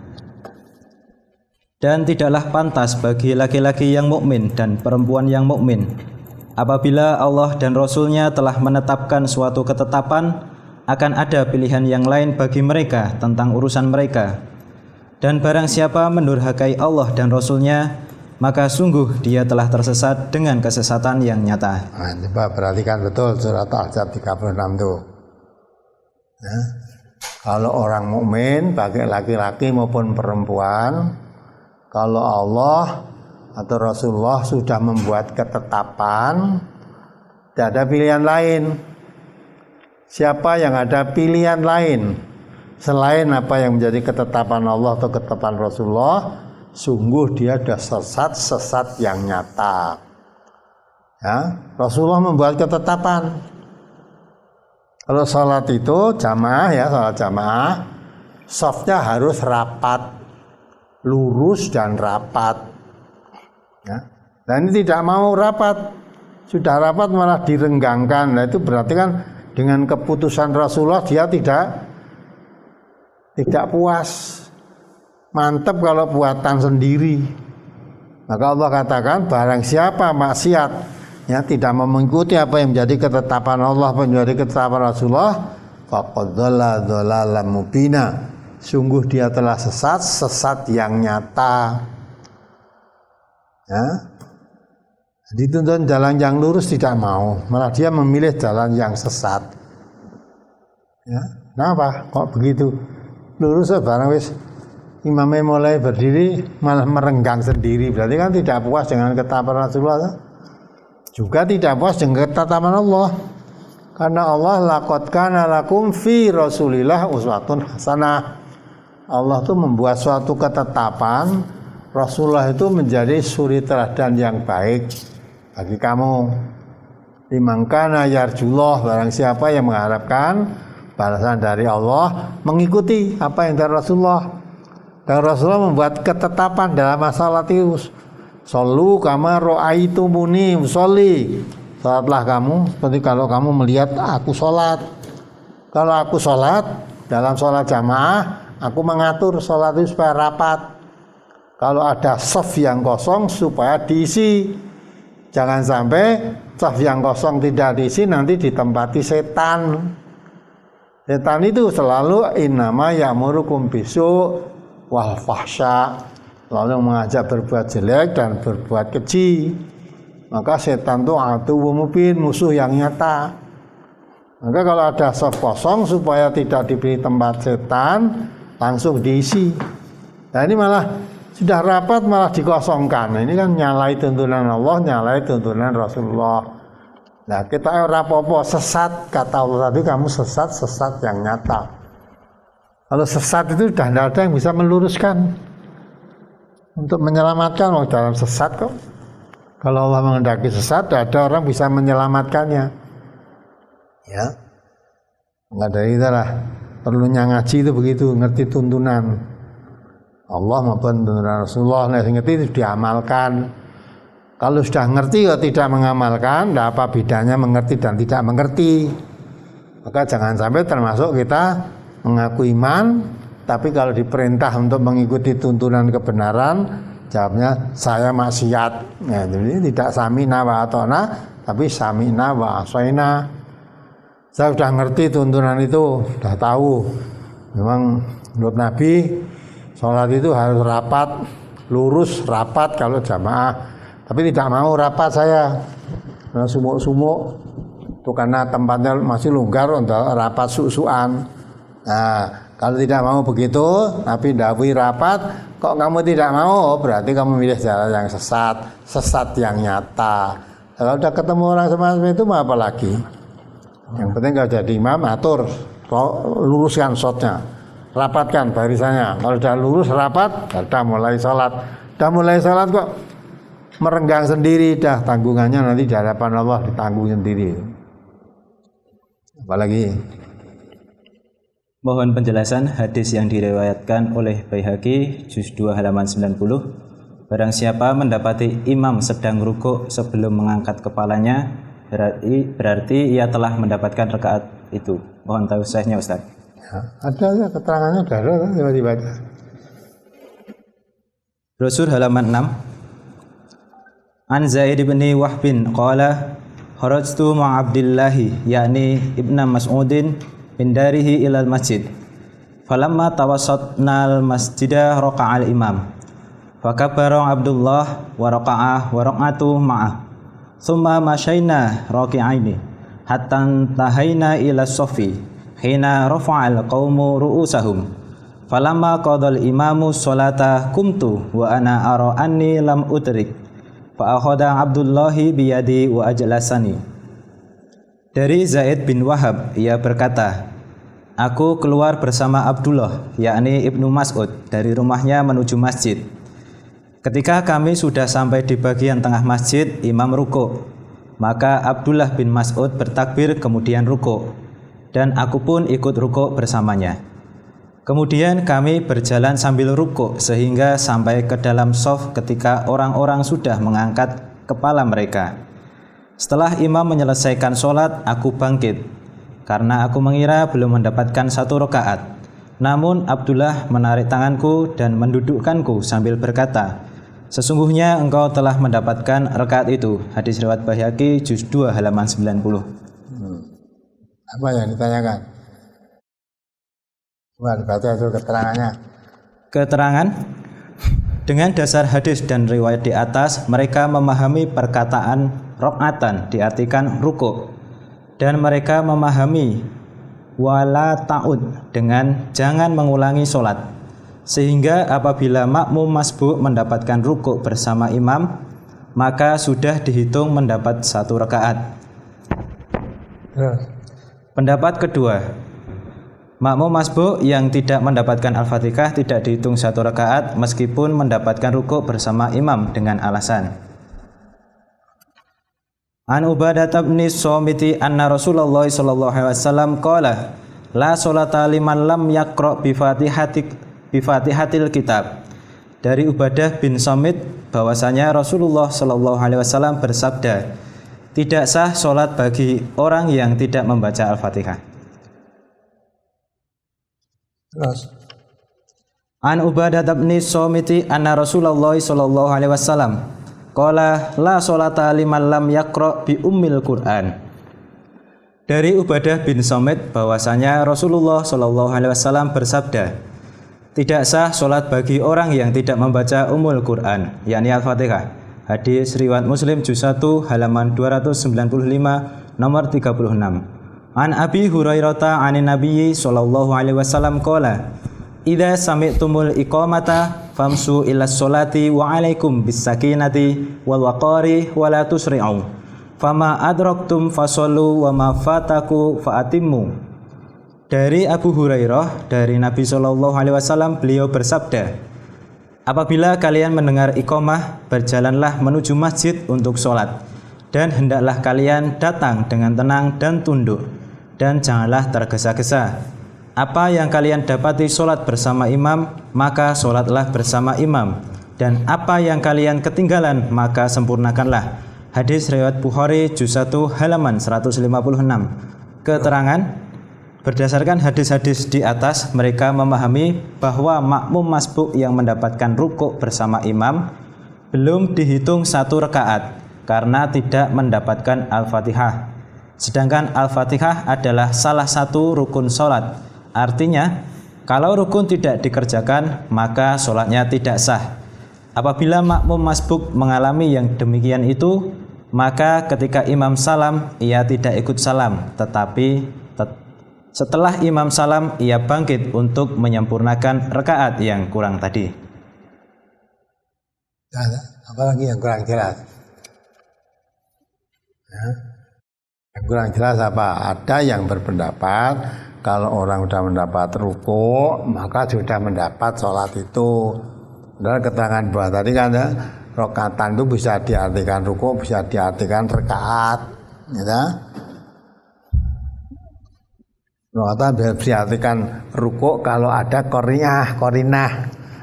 Dan tidaklah pantas bagi laki-laki yang mukmin dan perempuan yang mukmin apabila Allah dan Rasul-Nya telah menetapkan suatu ketetapan akan ada pilihan yang lain bagi mereka tentang urusan mereka. Dan barang siapa mendurhakai Allah dan Rasul-Nya, maka sungguh dia telah tersesat dengan kesesatan yang nyata. Nah, coba perhatikan betul surat Al-Ahzab 36 tuh. Nah, kalau orang mukmin baik laki-laki maupun perempuan, kalau Allah atau Rasulullah sudah membuat ketetapan, tidak ada pilihan lain. Siapa yang ada pilihan lain selain apa yang menjadi ketetapan Allah atau ketetapan Rasulullah, sungguh dia sudah sesat yang nyata. Ya, Rasulullah membuat ketetapan. Kalau sholat itu jamaah, ya sholat jamaah, shafnya harus rapat, lurus dan rapat. Ya. Dan ini tidak mau rapat, sudah rapat malah direnggangkan. Nah itu berarti kan dengan keputusan Rasulullah dia tidak puas. Mantap kalau buatan sendiri. Maka Allah katakan barang siapa maksiat, ya tidak mengikuti apa yang menjadi ketetapan Allah, apa yang menjadi ketetapan Rasulullah, faqad dhalla dhalalan mubina. Sungguh dia telah sesat yang nyata. Ya. Dituntun jalan yang lurus tidak mau, malah dia memilih jalan yang sesat. Ya. Kenapa? Kok begitu? Lurus barang wis imamnya mulai berdiri malah merenggang sendiri. Berarti kan tidak puas dengan ketetapan Rasulullah. Juga tidak puas dengan ketetapan Allah. Karena Allah laqad kana lakum fi Rasulillah uswatun hasanah. Allah itu membuat suatu ketetapan, Rasulullah itu menjadi suri teladan yang baik bagi kamu. Liman kana yarjullah, barang siapa yang mengharapkan balasan dari Allah, mengikuti apa yang dari Rasulullah. Dan Rasulullah membuat ketetapan dalam masalah itu. Shollu kama ra'aitumuni usolli. Salatlah kamu seperti kalau kamu melihat aku sholat. Kalau aku sholat dalam sholat jamaah, aku mengatur sholat itu supaya rapat. Kalau ada shaf yang kosong supaya diisi. Jangan sampai shaf yang kosong tidak diisi nanti ditempati setan. Setan itu selalu innama ya'murukum bisu wal fahsya, lalu mengajak berbuat jelek dan berbuat keji. Maka setan itu aduwwum mubin, musuh yang nyata. Maka kalau ada shaf kosong supaya tidak diberi tempat setan, langsung diisi. Nah ini malah sudah rapat malah dikosongkan. Ini kan nyalai tuntunan Allah, nyalai tuntunan Rasulullah. Nah kita rapopo sesat, kata Allah tadi kamu sesat yang nyata. Kalau sesat itu sudah tidak ada yang bisa meluruskan. Untuk menyelamatkan mau dalam sesat kok. Kalau Allah menghendaki sesat, tidak ada orang bisa menyelamatkannya. Ya, nggak dari itulah. Perlunya ngaji itu begitu, ngerti tuntunan Allah maupun tuntunan Rasulullah. Nah, ngerti itu diamalkan. Kalau sudah ngerti kok tidak mengamalkan, tidak apa bedanya mengerti dan tidak mengerti. Maka jangan sampai termasuk kita mengaku iman, tapi kalau diperintah untuk mengikuti tuntunan kebenaran, jawabnya saya maksiat. Nah, jadi tidak samina wa atona, tapi samina wa asaina. Saya sudah ngerti tuntunan itu, sudah tahu. Memang menurut Nabi, sholat itu harus rapat, lurus rapat kalau jamaah. Tapi tidak mau rapat saya, sumuk-sumuk. Itu karena tempatnya masih longgar untuk rapat susuan. Nah, kalau tidak mau begitu, Nabi dawuhi rapat, kok kamu tidak mau, berarti kamu milih jalan yang sesat yang nyata. Kalau udah ketemu orang semacam itu, mau apa lagi? Yang penting kalau jadi imam, atur, luruskan shotnya, rapatkan barisannya. Kalau sudah lurus rapat, sudah mulai sholat. Sudah mulai sholat kok merenggang sendiri dah, tanggungannya nanti di hadapan Allah ditanggung sendiri. Apalagi Mohon penjelasan hadis yang diriwayatkan oleh Baihaqi juz 2 halaman 90. Barang siapa mendapati imam sedang rukuk sebelum mengangkat kepalanya, berarti ia telah mendapatkan rakaat itu. Mohon tahu sahihnya Ustaz. ya, ada keterangannya darah tiba-tiba. Brosur halaman 6. An Zaid bin Wahbin qala kharajtu ma Abdillahi yakni Ibnu Mas'udin min darihi ilal masjid. Falamma tawassatna al masjidah raqa'al imam. Fakabbara Abdullah wa raqa'ah wa raq'atu ma'ah. Thumma masyaina raqi'aini hatta tahaina ila sofi hina rafa'al qaumu ru'usahum. Falamma qadal imamu sholata kumtu wa ana ara anni lam udrik. Fa akhadha Abdullahi biyadi wa ajlasani. Dari Zaid bin Wahab, ia berkata, aku keluar bersama Abdullah, yakni Ibnu Mas'ud, dari rumahnya menuju masjid. Ketika kami sudah sampai di bagian tengah masjid, imam rukuk. Maka Abdullah bin Mas'ud bertakbir kemudian rukuk, dan aku pun ikut rukuk bersamanya. Kemudian kami berjalan sambil rukuk sehingga sampai ke dalam shaf ketika orang-orang sudah mengangkat kepala mereka. Setelah imam menyelesaikan sholat, aku bangkit, karena aku mengira belum mendapatkan 1 rakaat. Namun Abdullah menarik tanganku dan mendudukkanku sambil berkata, sesungguhnya engkau telah mendapatkan rakaat itu. Hadis riwayat Baihaqi juz 2 halaman 90. Apa yang ditanyakan? Coba dibaca itu keterangannya. Keterangan, dengan dasar hadis dan riwayat di atas, mereka memahami perkataan rakaatan diartikan rukuk, dan mereka memahami wala ta'ud dengan jangan mengulangi sholat, sehingga apabila makmum masbuk mendapatkan rukuk bersama imam, maka sudah dihitung mendapat 1 rakaat. Pendapat kedua, makmum masbuk yang tidak mendapatkan Al-Fatihah tidak dihitung 1 rakaat meskipun mendapatkan rukuk bersama imam dengan alasan An Ubadah bin Somiti anna Rasulullah sallallahu alaihi wasallam qala la sholata liman lam yaqra bi Fatihatil kitab. Dari Ubadah bin Somit bahwasanya Rasulullah sallallahu alaihi wasallam bersabda, tidak sah sholat bagi orang yang tidak membaca Al-Fatihah. Terus An Ubadah bin Somiti anna Rasulullah sallallahu alaihi wasallam qala la sholata liman lam yaqra bi ummil Qur'an. Dari Ubadah bin Somit bahwasanya Rasulullah sallallahu alaihi wasallam bersabda, tidak sah sholat bagi orang yang tidak membaca Ummul Quran, yakni Al-Fatihah. Hadis riwayat Muslim juz 1 halaman 295 nomor 36. An Abi Hurairah anin Nabi sallallahu alaihi wasallam qala, idza sami'tumul iqamata famsu ila sholati wa alaikum bis sakinati wal waqari wa la tusri'u. Fama adraktum fasallu wa ma fataku faatimmu. Dari Abu Hurairah dari Nabi sallallahu alaihi wasallam, beliau bersabda, apabila kalian mendengar iqamah, berjalanlah menuju masjid untuk sholat, dan hendaklah kalian datang dengan tenang dan tunduk, dan janganlah tergesa-gesa. Apa yang kalian dapati sholat bersama imam, maka sholatlah bersama imam, dan apa yang kalian ketinggalan, maka sempurnakanlah. Hadis riwayat Bukhari juz 1 halaman 156. Keterangan, berdasarkan hadis-hadis di atas, mereka memahami bahwa makmum masbuk yang mendapatkan rukuk bersama imam belum dihitung 1 rakaat karena tidak mendapatkan Al-Fatihah. Sedangkan Al-Fatihah adalah salah satu rukun sholat. Artinya, kalau rukun tidak dikerjakan, maka sholatnya tidak sah. Apabila makmum masbuk mengalami yang demikian itu, maka ketika imam salam, ia tidak ikut salam, tetapi setelah imam salam, ia bangkit untuk menyempurnakan rakaat yang kurang tadi. Apalagi yang kurang jelas? Yang kurang jelas apa? Ada yang berpendapat kalau orang sudah mendapat rukuk, maka sudah mendapat sholat itu. Dan keterangan bawah tadi kan Rokatan itu bisa diartikan ruku, bisa diartikan rekaat, ya. Rokatan bisa diartikan ruku kalau ada korinah.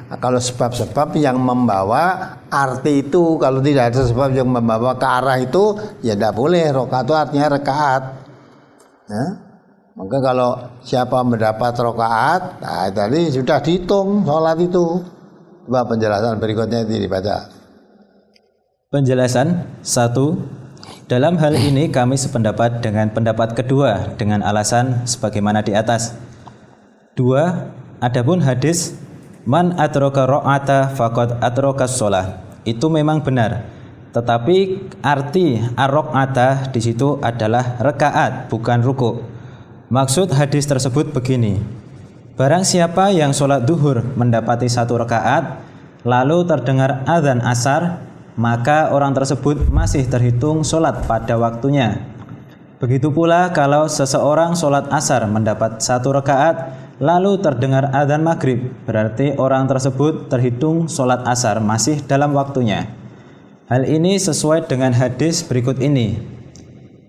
Nah, kalau sebab-sebab yang membawa arti itu, kalau tidak ada sebab yang membawa ke arah itu, ya tidak boleh. Rakaat itu artinya rekaat. Ya. Maka kalau siapa mendapat rakaat, nah tadi sudah dihitung sholat itu. Coba penjelasan berikutnya ini dibaca. Penjelasan 1. Dalam hal ini kami sependapat dengan pendapat kedua dengan alasan sebagaimana di atas. 2. Adapun hadis man adraka ra'ata faqad adraka shalah itu memang benar. Tetapi arti ar-ra'ata di situ adalah rakaat bukan ruku. Maksud hadis tersebut begini. Barang siapa yang sholat duhur mendapati 1 rakaat lalu terdengar azan asar, maka orang tersebut masih terhitung sholat pada waktunya. Begitu pula kalau seseorang sholat asar mendapat 1 rakaat lalu terdengar adzan maghrib, berarti orang tersebut terhitung sholat asar masih dalam waktunya. Hal ini sesuai dengan hadis berikut ini.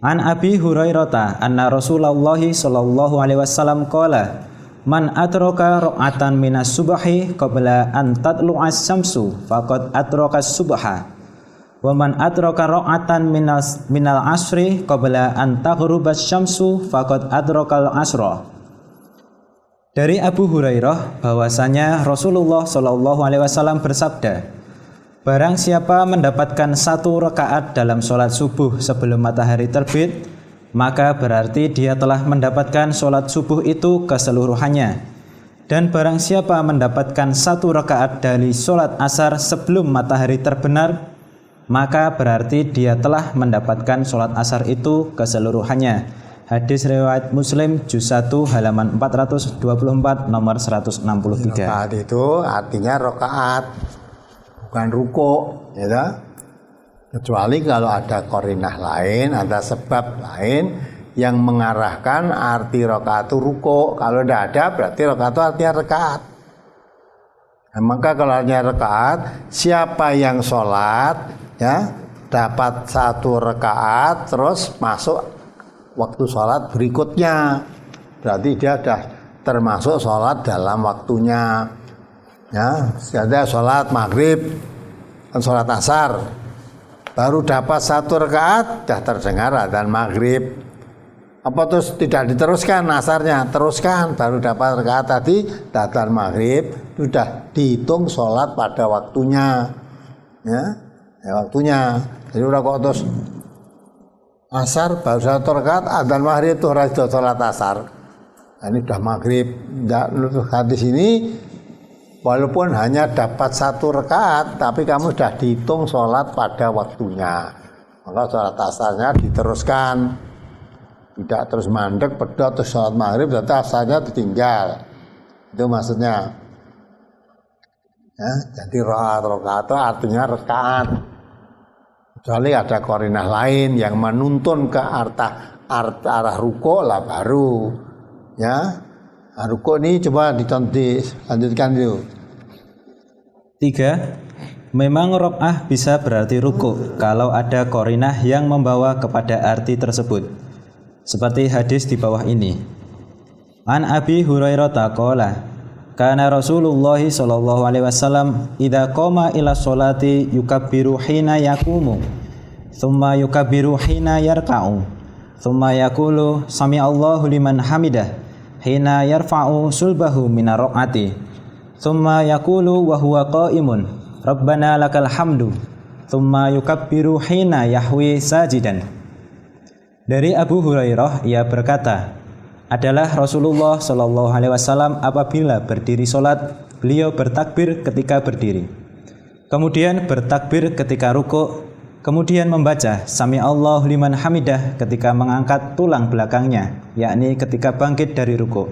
An Abi Hurairah anna Rasulullah sallallahu alaihi wasallam qala man adraka ra'atan minas subhi qabla an tatlu'as syamsu faqad adraka subha. Wa man adraka ra'atan minal asri qabla an taghrubas syamsu faqad adrakal asra. Dari Abu Hurairah bahwasanya Rasulullah Shallallahu alaihi wasallam bersabda, barang siapa mendapatkan 1 rakaat dalam sholat subuh sebelum matahari terbit, maka berarti dia telah mendapatkan sholat subuh itu keseluruhannya. Dan barang siapa mendapatkan 1 rakaat dari sholat asar sebelum matahari terbenar, maka berarti dia telah mendapatkan sholat asar itu keseluruhannya. Hadis riwayat Muslim juz 1 halaman 424 nomor 163. Rakaat itu artinya rakaat bukan ruko, ya. Kecuali kalau ada korinah lain, ada sebab lain yang mengarahkan arti rakaat itu ruko. Kalau tidak ada berarti rakaat itu artinya rakaat. Nah, maka kalau artinya rakaat, siapa yang sholat ya dapat 1 rakaat terus masuk waktu sholat berikutnya, berarti dia sudah termasuk sholat dalam waktunya. Ya, ada sholat maghrib dan sholat asar, baru dapat 1 rakaat sudah terdengar adzan maghrib. Apa terus tidak diteruskan asarnya? Teruskan, baru dapat rakaat tadi adzan maghrib, sudah dihitung sholat pada waktunya. Ya waktunya. Jadi udah kok terus asar baru 1 rakaat adzan maghrib itu harus sholat asar. Nah, ini udah maghrib. Hadis ini walaupun hanya dapat 1 rakaat, tapi kamu sudah dihitung sholat pada waktunya. Maka sholat asarnya diteruskan, tidak terus mandek pedot terus sholat maghrib, berarti asarnya ditinggal. Itu maksudnya. Ya, jadi rakaat itu artinya rakaat. Kecuali ada korinah lain yang menuntun ke arah ruko lah baru. Ya, nah, ruko ini coba dilanjutkan dulu. 3. Memang rok'ah bisa berarti ruku kalau ada korinah yang membawa kepada arti tersebut. Seperti hadis di bawah ini. An Abi Hurairah qala kana Rasulullah sallallahu alaihi wasallam idza qama ila sholati yukabbiru hina yaqumu thumma yukabbiru hina yarka'u thumma yaqulu sami Allahu liman hamidah hina yarfa'u sulbahu minar raq'ati thumma yaqulu wa huwa qa'imun rabbana lakal hamdu thumma yukabbiru hina yahwi sajidan. Dari Abu Hurairah ia berkata, adalah Rasulullah Shallallahu Alaihi Wasallam apabila berdiri sholat, beliau bertakbir ketika berdiri, kemudian bertakbir ketika ruku, kemudian membaca Sami Allahu liman hamidah ketika mengangkat tulang belakangnya, yakni ketika bangkit dari ruku,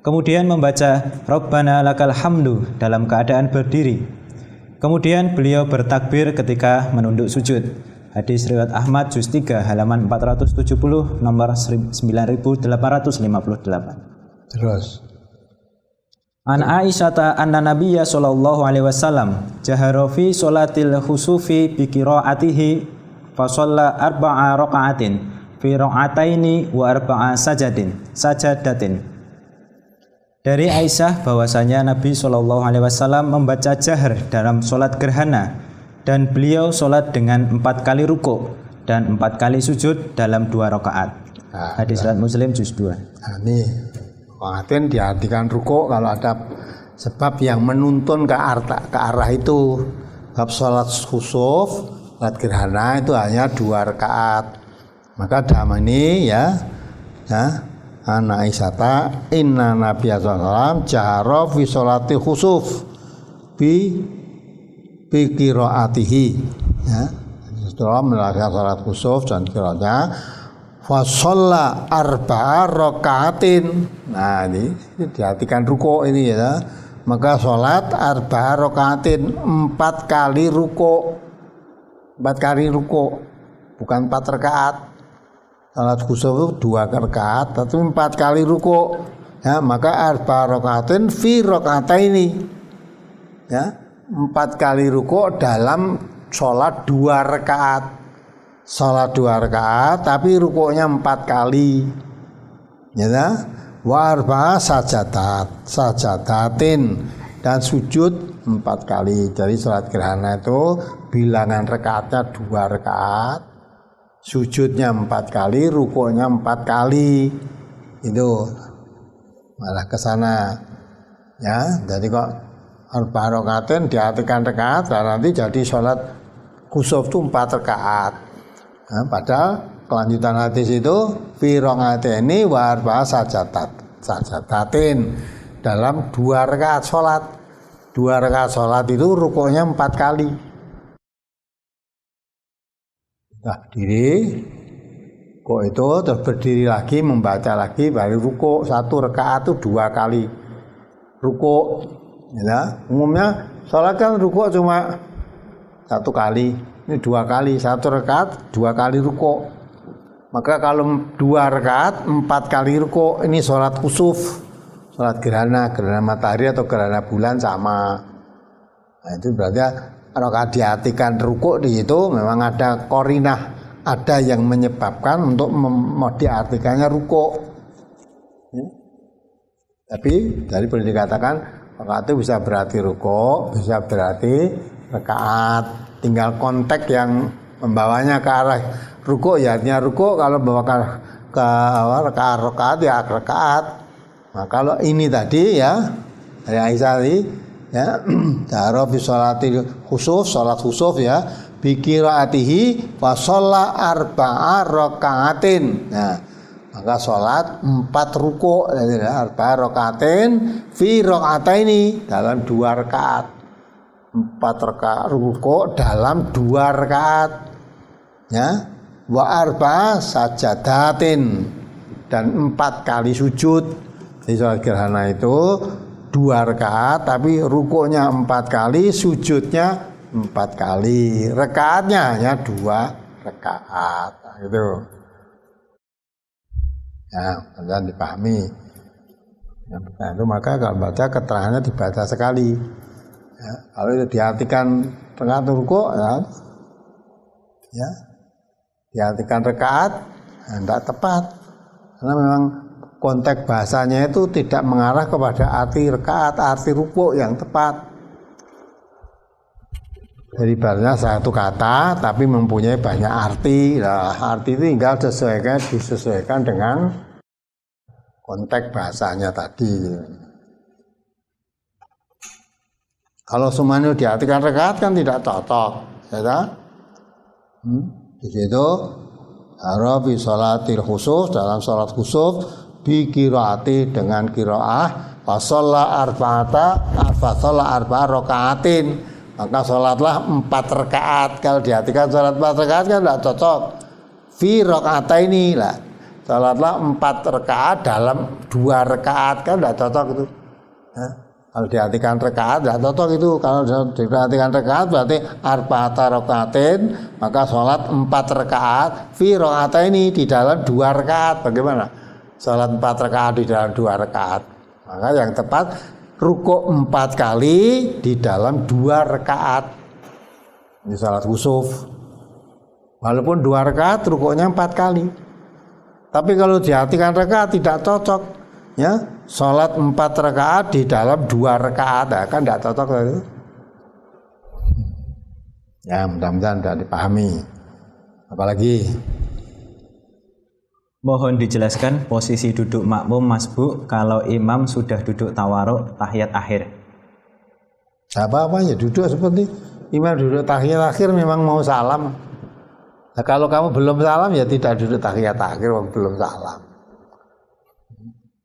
kemudian membaca Rabbana lakal hamdu dalam keadaan berdiri, kemudian beliau bertakbir ketika menunduk sujud. Hadis riwayat Ahmad juz 3 halaman 470 nomor 9858. Terus An Aisyata anna Nabiyya sallallahu alaihi wasallam jahara fi sholatil khusufi bi qiraatihi fa shalla arba'a raka'atin fi raka'ataini wa arba'a sajadatin. Dari Aisyah bahwasanya Nabi sallallahu alaihi wasallam membaca jahar dalam sholat gerhana dan beliau sholat dengan 4 kali ruku' dan 4 kali sujud dalam 2 rakaat. Hadis riwayat Muslim juz 2. Nah, ini Wakatin diartikan ruko kalau ada sebab yang menuntun ke arah itu. Bab sholat khusuf, sholat gerhana itu hanya 2 rakaat. Maka dalam ini ya Ana Aisyata inna Nabiya sallallahu jahara fi sholati khusuf bi qiraatihi ya. Setelah melakukan sholat khusuf dan qiraatnya fa shalla arba'a rakaatin. Nah, ini diartikan ruko ini ya. Maka sholat arba'a rakaatin 4 kali ruko. 4 kali ruko. Bukan 4 rakaat. Sholat khusuf itu 2 rakaat, tapi 4 kali ruko. Ya, maka arba'a rakaatin fi rakaataini. Ya, 4 kali ruko dalam sholat 2 rakaat. Sholat 2 rakaat tapi rukuknya 4 kali ya, wa arba'a sajadatin dan sujud 4 kali. Jadi sholat gerhana itu bilangan rakaatnya 2 rakaat, sujudnya 4 kali, rukuknya 4 kali. Itu malah ke sana ya. Jadi kok arba'a rakaatin diartikan rakaat dan nanti jadi sholat khusuf itu 4 rakaat. Nah, padahal kelanjutan hadis itu fi rakaataini wa arba'a sajadatin dalam 2 rakaat sholat. 2 rakaat sholat itu rukuknya 4 kali. Nah, berdiri, kok itu terus berdiri lagi membaca lagi baru rukuk. 1 rakaat itu 2 kali rukuk. Ya, umumnya sholat kan rukuk cuma 1 kali. Ini 2 kali, 1 rakaat 2 kali ruko. Maka kalau 2 rakaat 4 kali ruko, ini sholat khusuf, sholat gerhana matahari atau gerhana bulan sama. Nah, itu berarti kalau diartikan ruko di situ memang ada korinah, ada yang menyebabkan untuk diartikannya ruko. Ya. Tapi dari boleh dikatakan rakaat itu bisa berarti ruko, bisa berarti rakaat. Tinggal konteks yang membawanya ke arah ruko ya, artinya ruko kalau bawa ke rakaat ya rakaat. Nah, kalau ini tadi ya dari Aisyah tadi ya jahara fi sholatil khusuf, sholat khusuf ya bi qiraatihi fa shalla arba'a rakaatin. Nah, maka sholat 4 ruko ya, arba'a rakaatin fi rakaataini dalam 2 rakaat. 4 rakaat ruko dalam 2 rakaat ya, wa arba'a sajadatin dan 4 kali sujud. Di sholat gerhana itu 2 rakaat tapi rukonya 4 kali, sujudnya 4 kali, rakaatnya hanya 2 rakaat. Nah, gitu ya, kalian dipahami ya. Nah, itu maka kalau baca keterangannya dibaca sekali. Ya, kalau itu diartikan rakaat ruku ya diartikan rakaat tidak tepat karena memang konteks bahasanya itu tidak mengarah kepada arti rakaat, arti ruku yang tepat. Jadi ibaratnya satu kata tapi mempunyai banyak arti. Nah, arti itu tinggal disesuaikan dengan konteks bahasanya tadi. Kalau semuanya diartikan rakaat kan tidak cocok, ya kan? Di situ Arabi sholatil khusuf, dalam sholat khusuf bi qiraati dengan qiraah fa shalla arba'a rakaatin, maka sholatlah 4 rakaat. Kalau diartikan sholat 4 rakaat kan tidak cocok. Fi rakaataini lah, sholatlah 4 rakaat dalam 2 rakaat kan tidak cocok itu. Kalau diartikan rakaat tidak cocok itu. Kalau diartikan rakaat berarti arba'ata rakaatin, maka sholat 4 rakaat fi rakaataini di dalam 2 rakaat. Bagaimana? Sholat 4 rakaat di dalam 2 rakaat. Maka yang tepat rukuk 4 kali di dalam 2 rakaat. Ini salat khusuf. Walaupun 2 rakaat rukuknya 4 kali. Tapi kalau diartikan rakaat tidak cocok. Ya, salat 4 rakaat di dalam 2 rakaat, kan tidak cocok itu. Ya, mudah-mudahan tidak dipahami. Apalagi Mohon dijelaskan posisi duduk makmum masbuk kalau imam sudah duduk tawaruk tahiyat akhir. Apa-apa ya duduk seperti imam duduk tahiyat akhir memang mau salam. Nah, kalau kamu belum salam ya tidak duduk tahiyat akhir, belum salam.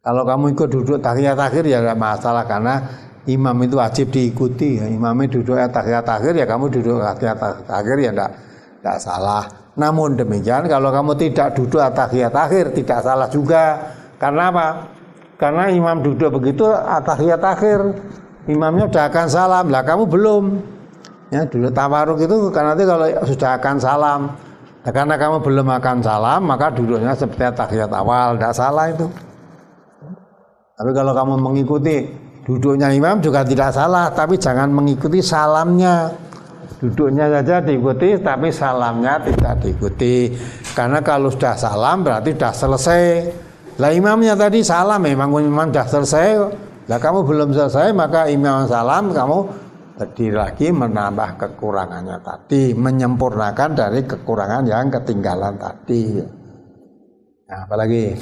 Kalau kamu ikut duduk tahiyat akhir ya tidak masalah karena imam itu wajib diikuti. Imamnya duduk tahiyat akhir ya kamu duduk tahiyat akhir ya tidak salah. Namun demikian kalau kamu tidak duduk tahiyat akhir tidak salah juga. Karena apa? Karena imam duduk begitu tahiyat akhir, imamnya sudah akan salam, lah kamu belum. Ya, duduk tawaruk itu karena nanti kalau sudah akan salam. Nah, karena kamu belum akan salam, maka duduknya seperti tahiyat awal, tidak salah itu. Tapi kalau kamu mengikuti duduknya imam juga tidak salah, tapi jangan mengikuti salamnya. Duduknya saja diikuti, tapi salamnya tidak diikuti. Karena kalau sudah salam berarti sudah selesai. Lah imamnya tadi salam, memang imam sudah selesai. Lah kamu belum selesai, maka imam salam, kamu berdiri lagi menambah kekurangannya tadi, menyempurnakan dari kekurangan yang ketinggalan tadi. Nah, apalagi?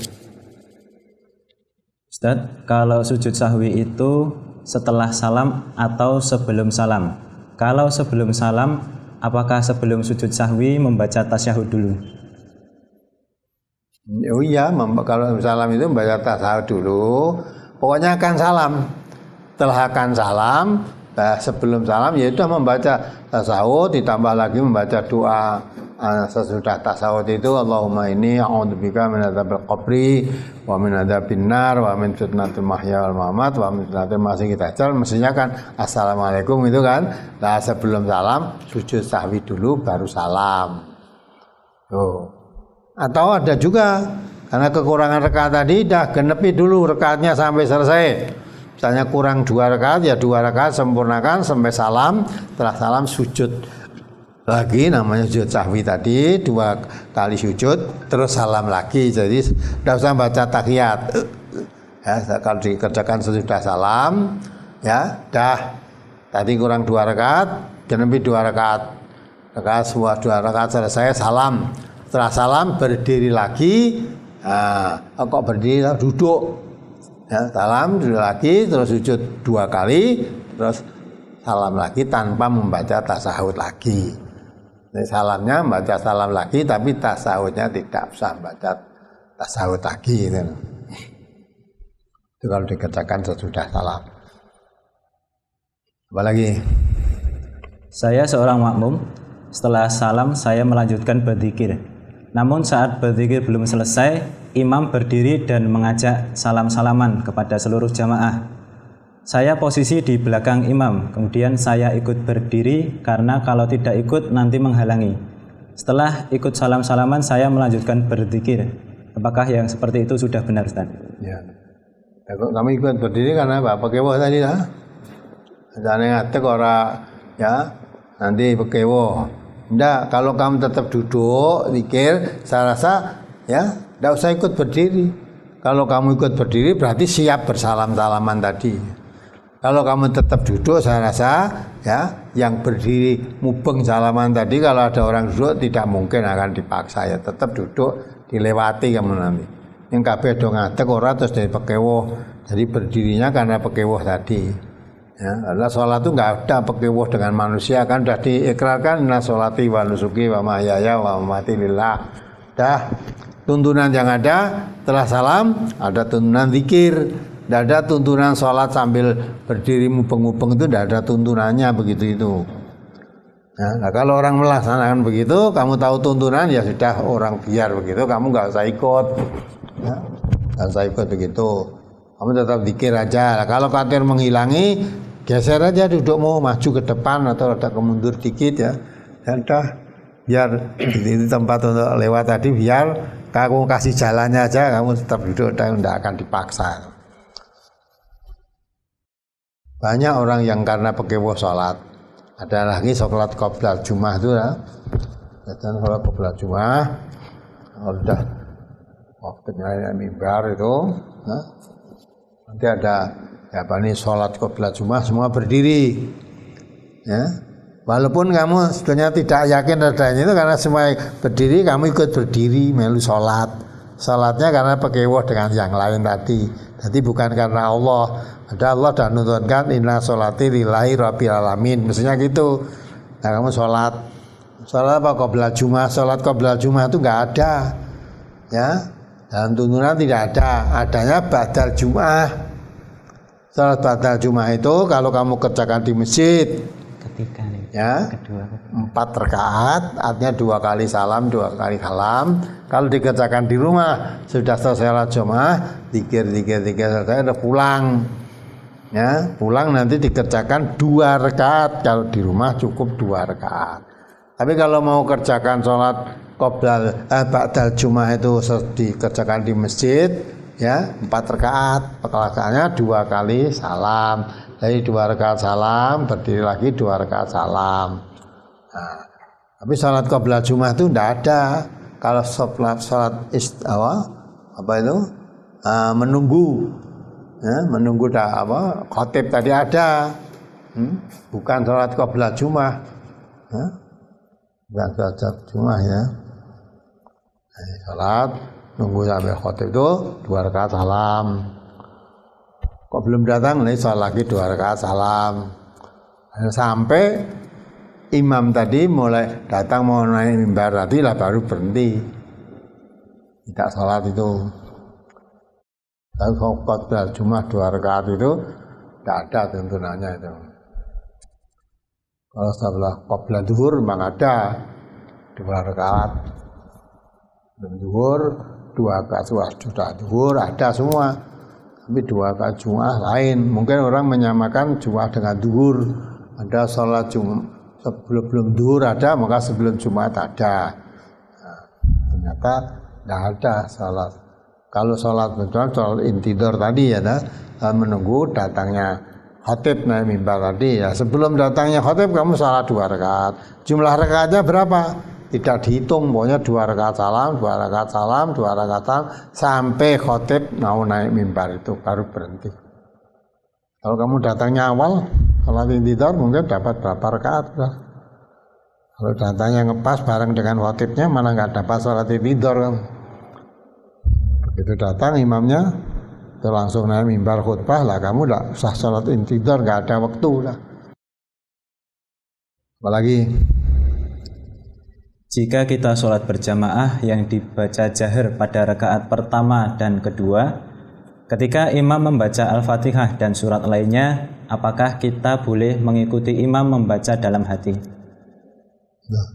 Ustadz, kalau sujud sahwi itu setelah salam atau sebelum salam? Kalau sebelum salam, apakah sebelum sujud sahwi membaca tasyahud dulu? Oh iya, kalau salam itu membaca tasyahud dulu. Pokoknya akan salam. Setelah akan salam, sebelum salam yaitu membaca tasyahud, ditambah lagi membaca doa sesudah tasyahud itu, Allahumma inni a'udzubika min adzabil qabri wa min adzabin nar wa min fitnatil mahya wal mamat wa min fitnatil masih dajjal. Mestinya kan assalamualaikum itu kan. Nah, sebelum salam sujud sahwi dulu baru salam. Tuh. Atau ada juga karena kekurangan rakaat tadi dah genepi dulu rakaatnya sampai selesai. Misalnya kurang 2 rakaat ya 2 rakaat sempurnakan sampai salam. Setelah salam sujud lagi, namanya sujud sahwi tadi, 2 kali sujud terus salam lagi. Jadi tidak usah baca tahiyat. Ya, kalau dikerjakan sesudah salam ya dah tadi kurang 2 rakaat genepi 2 rakaat. Semua 2 rakaat selesai salam. Setelah salam berdiri lagi. Nah, kok berdiri duduk. Ya, salam duduk lagi terus sujud 2 kali terus salam lagi tanpa membaca tasyahud lagi. Jadi salamnya membaca salam lagi tapi tasyahudnya tidak usah membaca tasyahud lagi gitu. Itu kalau dikerjakan sesudah salam. Apalagi? Saya seorang makmum, setelah salam saya melanjutkan berzikir. Namun saat berzikir belum selesai, imam berdiri dan mengajak salam-salaman kepada seluruh jamaah. Saya posisi di belakang imam, kemudian saya ikut berdiri karena kalau tidak ikut nanti menghalangi. Setelah ikut salam-salaman saya melanjutkan berzikir. Apakah yang seperti itu sudah benar, Ustaz? Ya. Kamu ikut berdiri karena apa? Pekewo tadi lah. Jangan ngatek orang ya nanti pekewo. Enggak, kalau kamu tetap duduk zikir, saya rasa ya enggak usah ikut berdiri. Kalau kamu ikut berdiri berarti siap bersalam-salaman tadi. Kalau kamu tetap duduk, saya rasa ya yang berdiri mubeng salaman tadi kalau ada orang duduk tidak mungkin akan dipaksa ya, tetap duduk dilewati kamu nanti. Yang kabeh do ngadeg ora terus dari pekewoh. Jadi berdirinya karena pekewoh tadi. Ya, karena sholat itu nggak ada pekewoh dengan manusia kan sudah diikrarkan inna sholati wa nusuki wa mahyaya wa mamati lillah. Dah tuntunan yang ada setelah salam ada tuntunan zikir. Tidak ada tuntunan sholat sambil berdiri mubeng-mubeng itu tidak ada tuntunannya begitu itu. Nah, kalau orang melaksanakan begitu, kamu tahu tuntunan ya sudah orang biar begitu, kamu nggak usah ikut. Ya, nggak usah ikut begitu. Kamu tetap zikir aja. Nah, kalau khawatir menghilangi, geser aja dudukmu maju ke depan atau ada kemundur dikit ya. Dan dah biar di tempat untuk lewat tadi biar kamu kasih jalannya aja, kamu tetap duduk dan tidak akan dipaksa. Banyak orang yang karena pekewo sholat. Ada lagi sholat qoblal Jumat itu ya. Dan sholat qoblal Jumat, kalau sudah waktunya mimbar itu, nah, nanti ada sholat qoblal Jumat semua berdiri, ya. Walaupun kamu sebenarnya tidak yakin adanya itu, karena semua berdiri, kamu ikut berdiri melu sholat. Sholatnya karena pekewo dengan yang lain tadi. Jadi bukan karena Allah. Ada Allah dan nuntutkan inna sholati lillahi rabbil alamin. Mestinya gitu. Nah kamu sholat apa qoblal Jumat? Sholat qoblal Jumat itu enggak ada. Ya. Dalam tuntunan tidak ada. Adanya ba'dal Jumat. Sholat ba'dal Jumat itu kalau kamu kerjakan di masjid, Ketiga nih. ya, Kedua. 4 rakaat, artinya 2 kali salam, 2 kali salam. Kalau dikerjakan di rumah, sudah selesai sholat Jumat, zikir selesai, udah pulang. Ya, pulang nanti dikerjakan 2 rakaat. Kalau di rumah cukup 2 rakaat. Tapi kalau mau kerjakan sholat qoblal ba'dal Jumat itu dikerjakan di masjid, ya, 4 rakaat. Pelaksananya 2 kali salam. Jadi 2 rakaat salam, berdiri lagi 2 rakaat salam. Nah, tapi sholat qoblal Jumat itu tidak ada. Kalau sholat menunggu, ya, menunggu khotib tadi ada, bukan sholat qoblal Jumat, ya, bukan sholat Jumat ya. Jadi, sholat nunggu sampai khotib itu 2 rakaat salam. Kok belum datang, nih sholat lagi 2 rakaat salam. Sampai imam tadi mulai datang mau naik mimbar tadi lah baru berhenti. Tidak sholat itu. Tapi qoblal Jumat 2 rakaat itu tidak ada tuntunannya itu. Kalau setelah qoblal zuhur memang ada 2 rakaat. Dan zuhur 2 rakaat sudah zuhur ada semua. Tapi 2 rakaat Jumat lain. Mungkin orang menyamakan Jumat dengan zuhur. Ada sholat Jumat sebelum zuhur ada, maka sebelum Jumat ada. Nah, ternyata tidak ada sholat. Kalau sholat betul, sholat intidor tadi ya, menunggu datangnya khotib naik mimbar tadi ya. Sebelum datangnya khotib kamu sholat 2 rakaat. Jumlah rakaatnya berapa? Tidak dihitung, pokoknya 2 rakaat salam, 2 rakaat salam, 2 rakaat salam, sampai khotib mau naik mimbar itu baru berhenti. Kalau kamu datangnya awal, sholat intidor mungkin dapat berapa rakaat. Kalau datangnya ngepas bareng dengan khotibnya, mana nggak dapat sholat intidor kan. Begitu datang imamnya, itu langsung naik mimbar khutbah lah, kamu nggak usah sholat intidor, nggak ada waktu lah. Apalagi Jika kita sholat berjamaah yang dibaca jahar pada rakaat pertama dan kedua, ketika imam membaca Al-Fatihah dan surat lainnya, apakah kita boleh mengikuti imam membaca dalam hati? Nah,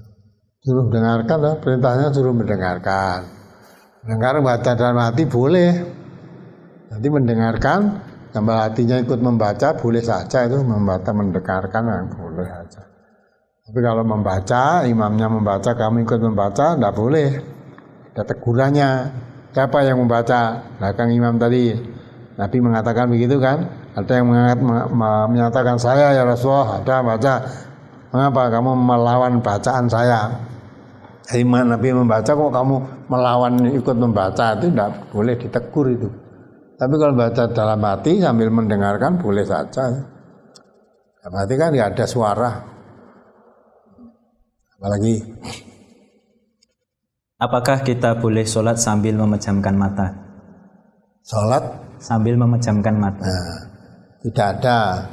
suruh dengarkan lah, perintahnya suruh mendengarkan. Dengar baca dalam hati boleh. Nanti mendengarkan, sambil hatinya ikut membaca boleh saja, itu membaca mendengarkan yang boleh saja. Tapi kalau membaca, imamnya membaca, kamu ikut membaca, tidak boleh. Ada tegurannya. Siapa yang membaca? Belakang imam tadi. Nabi mengatakan begitu kan? Ada yang menyatakan saya ya Rasulullah, ada baca. Mengapa kamu melawan bacaan saya? Jadi Nabi membaca, kok kamu melawan ikut membaca, itu tidak boleh, ditegur itu. Tapi kalau baca dalam hati sambil mendengarkan boleh saja. Dalam hati kan tidak ada suara. Apalagi, apakah kita boleh sholat sambil memejamkan mata? sholat? Sambil memejamkan mata. Nah, tidak ada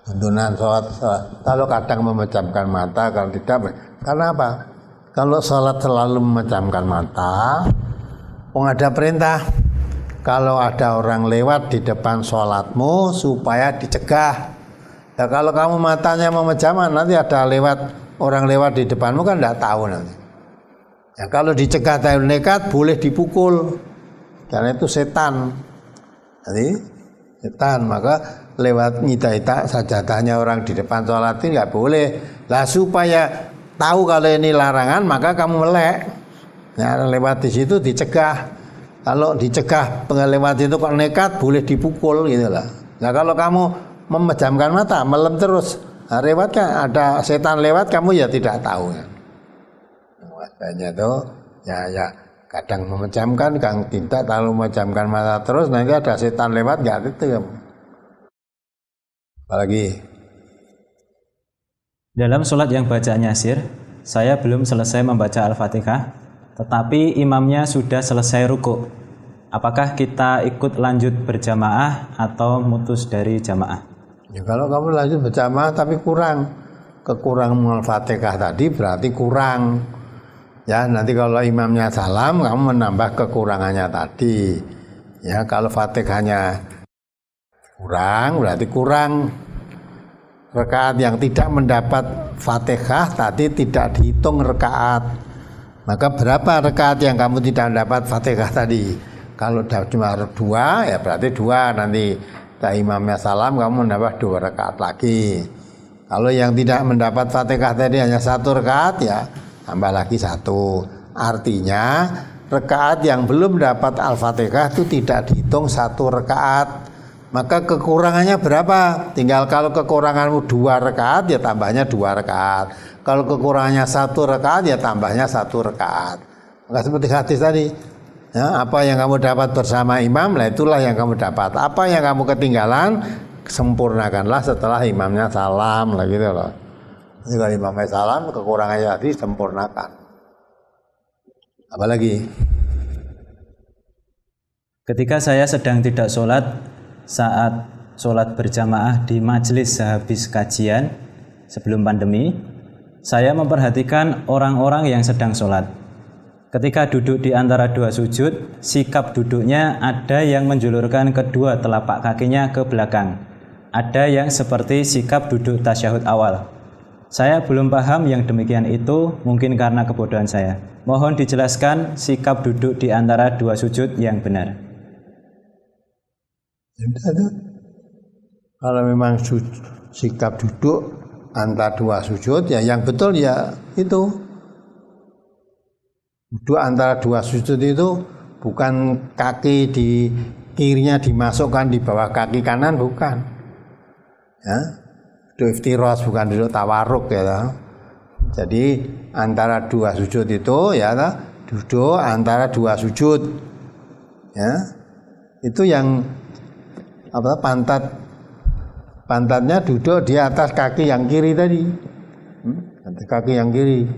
tuntunan sholat. Kalau kadang memejamkan mata, kalau tidak, karena apa? Kalau sholat selalu memejamkan mata, ada perintah. Kalau ada orang lewat di depan sholatmu supaya dicegah. Ya, kalau kamu matanya memejam, nanti ada orang lewat di depanmu kan tidak tahu nanti. Ya, kalau dicegah dari nekat boleh dipukul, karena itu setan. Jadi setan, maka lewat ngita-ngita sajadahnya orang di depan sholat itu nggak boleh. Lah supaya tahu kalau ini larangan, maka kamu melek. Ya, lewat di situ dicegah. Kalau dicegah pengelewat itu kok nekat boleh dipukul gitu lah. Nah kalau kamu memejamkan mata, melem terus. Nah, lewat kan ada setan lewat, kamu ya tidak tahu. Makanya tuh ya kadang memejamkan, kadang tidak, terlalu memejamkan mata terus, nanti ada setan lewat nggak itu kamu. Apalagi dalam sholat yang bacaannya sir, saya belum selesai membaca Al-Fatihah, tetapi imamnya sudah selesai ruku. Apakah kita ikut lanjut berjamaah atau mutus dari jamaah? Ya, kalau kamu lanjut berjamaah tapi kekurangan Al-Fatihah tadi berarti kurang. Ya, nanti kalau imamnya salam, kamu menambah kekurangannya tadi. Ya, kalau Fatihahnya kurang, berarti kurang. Rakaat yang tidak mendapat Fatihah tadi tidak dihitung rakaat. Maka berapa rakaat yang kamu tidak mendapat Fatihah tadi? Kalau cuma 2, ya berarti 2. Nanti imamnya salam, kamu menambah 2 rakaat lagi. Kalau yang tidak mendapat Fatihah tadi hanya 1 rakaat, ya tambah lagi 1. Artinya rakaat yang belum dapat Al-Fatihah itu tidak dihitung 1 rakaat. Maka kekurangannya berapa? Tinggal kalau kekuranganmu 2 rakaat, ya tambahnya 2 rakaat. Kalau kekurangannya 1 rakaat, ya tambahnya 1 rakaat. Maka seperti hadis tadi, ya, apa yang kamu dapat bersama imam, lah itulah yang kamu dapat. Apa yang kamu ketinggalan, sempurnakanlah setelah imamnya salam, lah gitu loh. Jadi kalau imamnya salam, kekurangannya tadi sempurnakan. Apalagi? Ketika saya sedang tidak sholat, saat sholat berjamaah di majelis sehabis kajian sebelum pandemi, saya memperhatikan orang-orang yang sedang sholat. Ketika duduk di antara 2 sujud, sikap duduknya ada yang menjulurkan kedua telapak kakinya ke belakang. Ada yang seperti sikap duduk tasyahud awal. Saya belum paham yang demikian itu, mungkin karena kebodohan saya. Mohon dijelaskan sikap duduk di antara 2 sujud yang benar. Kalau memang sikap duduk antara 2 sujud, ya yang betul ya itu. Duduk antara 2 sujud itu bukan kaki di kirinya dimasukkan di bawah kaki kanan, bukan. Ya, duduk iftiros, bukan duduk tawarruk ya. Jadi antara 2 sujud itu ya, duduk antara 2 sujud. Ya. Itu yang pantatnya duduk di atas kaki yang kiri tadi. Kaki yang kiri.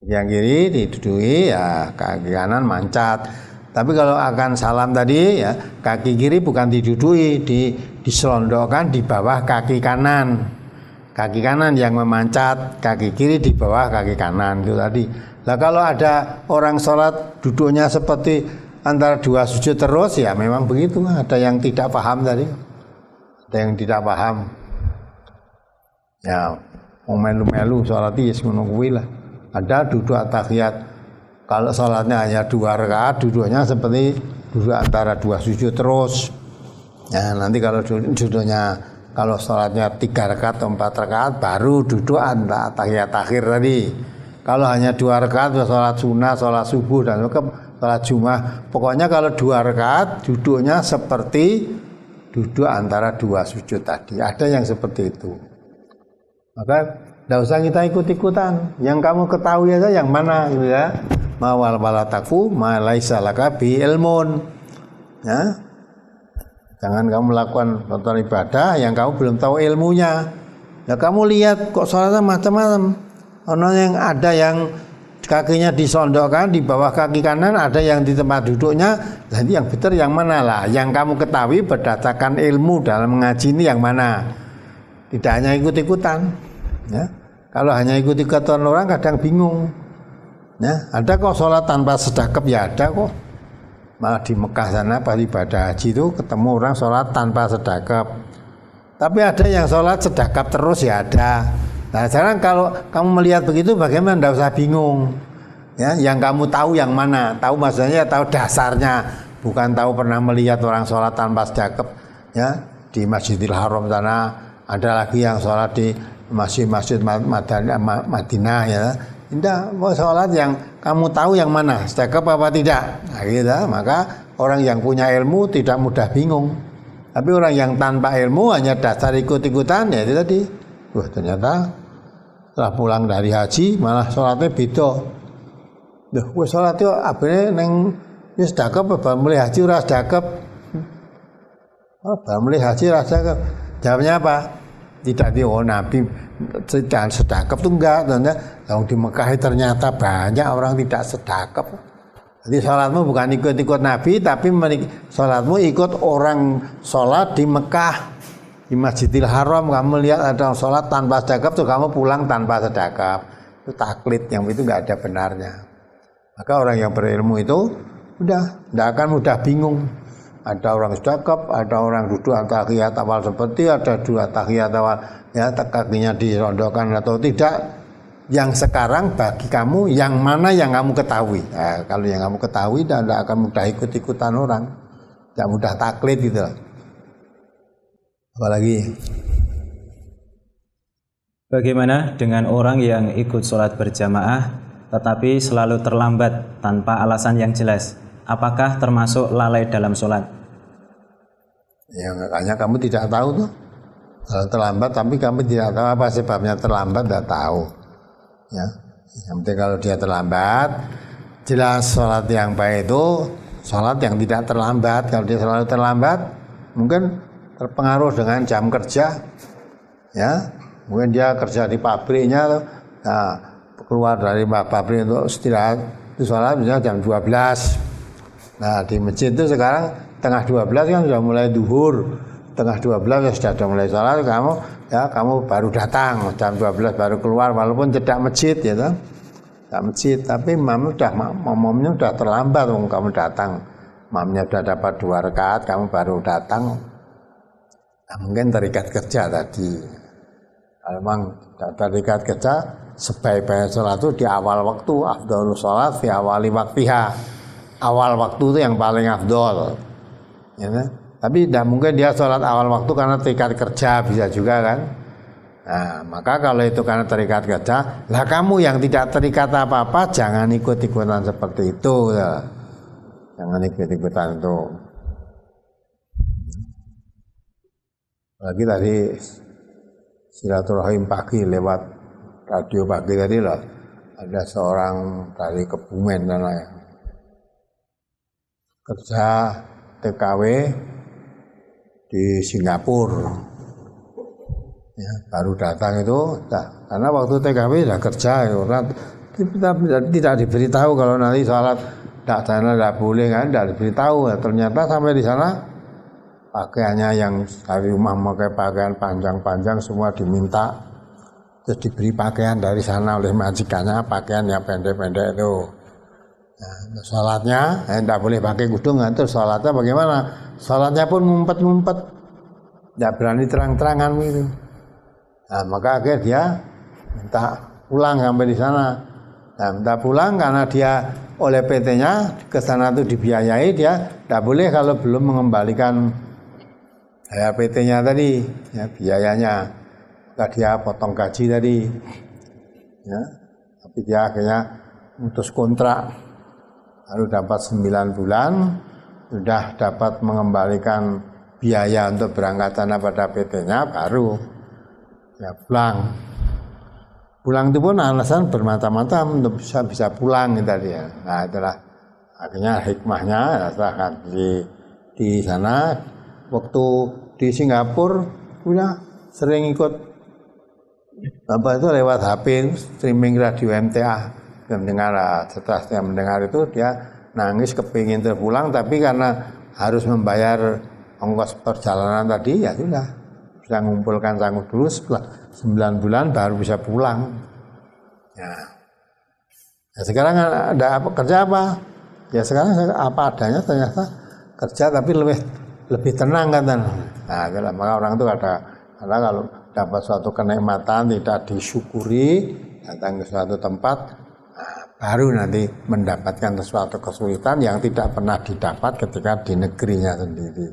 Yang kiri diduduki, ya kaki kanan mancat. Tapi kalau akan salam tadi, ya kaki kiri bukan diduduki, diselondokkan di bawah kaki kanan. Kaki kanan yang memancat, kaki kiri di bawah kaki kanan itu tadi. Nah kalau ada orang sholat duduknya seperti antara 2 sujud terus, ya memang begitu. Ada yang tidak paham tadi, ada yang tidak paham. Ya, mau melu-melu sholat is ngono kuwi lah. Ada duduk tahiyat, kalau sholatnya hanya 2 rakaat, duduknya seperti duduk antara 2 sujud terus. Ya, nanti kalau duduknya, kalau sholatnya 3 rakaat atau 4 rakaat, baru duduk antara tahiyat akhir tadi. Kalau hanya 2 rakaat, sholat sunnah, sholat subuh dan sholat Jumat, pokoknya kalau 2 rakaat duduknya seperti duduk antara 2 sujud tadi. Ada yang seperti itu. Maka tidak usah kita ikut-ikutan. Yang kamu ketahui aja yang mana, gitu ya. Mawal balataku ma laisa laka bi ilmun. Ya. Jangan kamu melakukan suatu ibadah yang kamu belum tahu ilmunya. Ya kamu lihat kok sholatnya macam-macam. Ada yang kakinya disondokkan di bawah kaki kanan, ada yang di tempat duduknya. Jadi yang benar yang mana lah? Yang kamu ketahui berdasarkan ilmu dalam mengaji ini yang mana? Tidak hanya ikut-ikutan. Ya. Kalau hanya ikut-ikutan orang kadang bingung. Ya. Ada kok sholat tanpa sedekap, ya ada kok. Malah di Mekah sana pas ibadah haji itu ketemu orang sholat tanpa sedekap. Tapi ada yang sholat sedekap terus, ya ada. Nah sekarang kalau kamu melihat begitu bagaimana, tidak usah bingung. Ya, yang kamu tahu yang mana, tahu maksudnya tahu dasarnya, bukan tahu pernah melihat orang sholat tanpa sedekap. Ya, di Masjidil Haram sana ada lagi yang sholat di masjid Madinah ya. Tidak, mau sholat yang kamu tahu yang mana, sedekap apa tidak. Nah, gitu. Maka orang yang punya ilmu tidak mudah bingung. Tapi orang yang tanpa ilmu hanya dasar ikut-ikutan ya itu tadi. Wah ternyata setelah pulang dari haji malah sholatnya beda. Duh, wah sholatnya akhirnya neng ya sedekap apa mulai haji ora sedekap. Oh, mulai haji ora sedekap. Jawabnya apa? Tidak Nabi tidak sedekap tuh enggak, ternyata yang di Mekah ternyata banyak orang tidak sedekap. Jadi sholatmu bukan ikut-ikut Nabi, tapi sholatmu ikut orang sholat di Mekah, di Masjidil Haram. Kamu lihat ada sholat tanpa sedekap, tuh kamu pulang tanpa sedekap. Itu taklid, yang itu nggak ada benarnya. Maka orang yang berilmu itu udah tidak akan mudah bingung. Ada orang sedekap, ada orang duduk tahiyat awal seperti, ada dua tahiyat awal ya kakinya dirondokkan atau tidak. Yang sekarang bagi kamu yang mana yang kamu ketahui. Nah, kalau yang kamu ketahui tidak akan mudah ikut-ikutan orang, tidak mudah taklid gitu. Apalagi bagaimana dengan orang yang ikut sholat berjamaah tetapi selalu terlambat tanpa alasan yang jelas? Apakah termasuk lalai dalam sholat? Ya makanya kamu tidak tahu tuh. Kalau terlambat tapi kamu tidak tahu apa sebabnya terlambat, tidak tahu. Ya, yang penting kalau dia terlambat, jelas sholat yang baik itu sholat yang tidak terlambat. Kalau dia selalu terlambat, mungkin terpengaruh dengan jam kerja, ya, mungkin dia kerja di pabriknya, nah, keluar dari pabrik untuk istirahat, itu sholat misalnya jam 12. Nah di masjid itu sekarang tengah 12 kan sudah mulai duhur, tengah 12 ya sudah mulai sholat, kamu baru datang jam 12 baru keluar walaupun tidak masjid ya toh. Tidak masjid, tapi mamnya sudah terlambat kamu datang. Mamnya sudah dapat 2 rakaat, kamu baru datang. Nah, mungkin terikat kerja tadi. Kalau memang terikat kerja, sebaik-baik sholat itu di awal waktu, afdhalus sholat fi awali waktiha. Awal waktu itu yang paling afdhal. Ya, tapi tidak mungkin dia sholat awal waktu karena terikat kerja, bisa juga kan. Nah maka kalau itu karena terikat kerja, lah kamu yang tidak terikat apa-apa jangan ikut-ikutan seperti itu ya. Jangan ikut-ikutan itu. Lagi tadi silaturahim pagi lewat radio pagi tadi loh, ada seorang dari Kebumen dan lain kerja TKW di Singapura, ya, baru datang itu, karena waktu TKW sudah kerja, tidak diberitahu kalau nanti sholat tidak boleh kan, tidak diberitahu. Ya, ternyata sampai di sana pakaiannya yang dari rumah pakai pakaian panjang-panjang semua diminta, terus diberi pakaian dari sana oleh majikannya, pakaian yang pendek-pendek itu. Nah, sholatnya tidak boleh pakai kudung, terus sholatnya bagaimana? Sholatnya pun ngumpet-ngumpet, tidak berani terang-terangan gitu. Nah, maka akhirnya dia minta pulang sampai di sana. Nah, minta pulang karena dia oleh PT-nya ke sana itu dibiayai, dia tidak boleh kalau belum mengembalikan PT-nya tadi, ya, biayanya. Maka dia potong gaji tadi, ya. Tapi dia akhirnya putus kontrak. Lalu dapat 9 bulan, sudah dapat mengembalikan biaya untuk berangkat sana pada PT-nya, baru ya pulang. Pulang itu pun alasan bermacam-macam untuk bisa pulang gitu dia. Nah itulah akhirnya hikmahnya setelah di sana, waktu di Singapura udah sering ikut apa itu lewat HP streaming radio MTA. Setelah dia mendengar itu dia nangis kepingin terpulang, tapi karena harus membayar ongkos perjalanan tadi ya sudah bisa mengumpulkan sanggup dulu, setelah 9 bulan baru bisa pulang. Ya. Nah, sekarang ada apa, kerja apa? Ya sekarang apa adanya, ternyata kerja tapi lebih tenang kan. Nah itulah, maka orang itu karena kalau dapat suatu kenikmatan tidak disyukuri, datang ke suatu tempat, baru nanti mendapatkan sesuatu kesulitan yang tidak pernah didapat ketika di negerinya sendiri.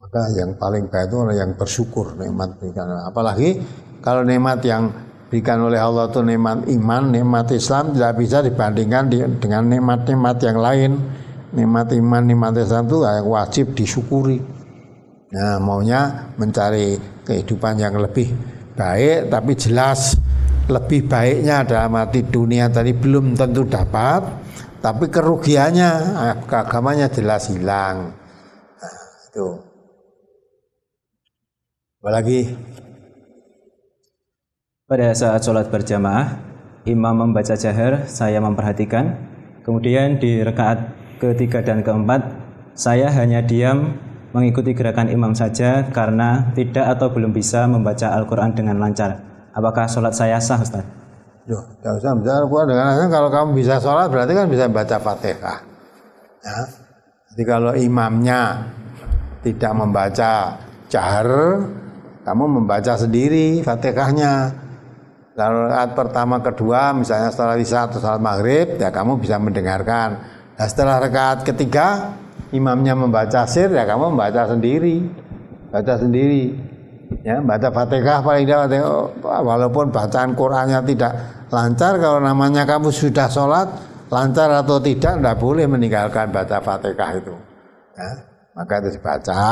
Maka yang paling baik itu orang yang bersyukur nikmat berikan. Apalagi kalau nikmat yang berikan oleh Allah itu nikmat iman, nikmat Islam, tidak bisa dibandingkan dengan nikmat-nikmat yang lain. nikmat iman, nikmat Islam itu wajib disyukuri. Nah, maunya mencari kehidupan yang lebih baik, tapi jelas lebih baiknya dalam arti dunia tadi belum tentu dapat, tapi kerugiannya agamanya jelas hilang. Nah, itu. Apalagi pada saat sholat berjamaah, imam membaca jahar, saya memperhatikan. Kemudian di rakaat ketiga dan keempat, saya hanya diam mengikuti gerakan imam saja karena tidak atau belum bisa membaca Al-Quran dengan lancar. Apakah sholat saya sah, Ustaz? Yo, tidak usah baca Al-Quran dengan lancar. Kalau kamu bisa sholat berarti kan bisa baca Fatihah. Ya. Jadi kalau imamnya tidak membaca jahar, kamu membaca sendiri Fatihahnya. Lalu rakaat pertama, kedua, misalnya setelah isya atau salat maghrib, ya kamu bisa mendengarkan. Nah, setelah rakaat ketiga, imamnya membaca sir, ya kamu membaca sendiri. Baca sendiri. Ya, baca Fatihah paling tidak, walaupun bacaan Qur'annya tidak lancar, kalau namanya kamu sudah sholat, lancar atau tidak boleh meninggalkan baca Fatihah itu. Ya, maka itu dibaca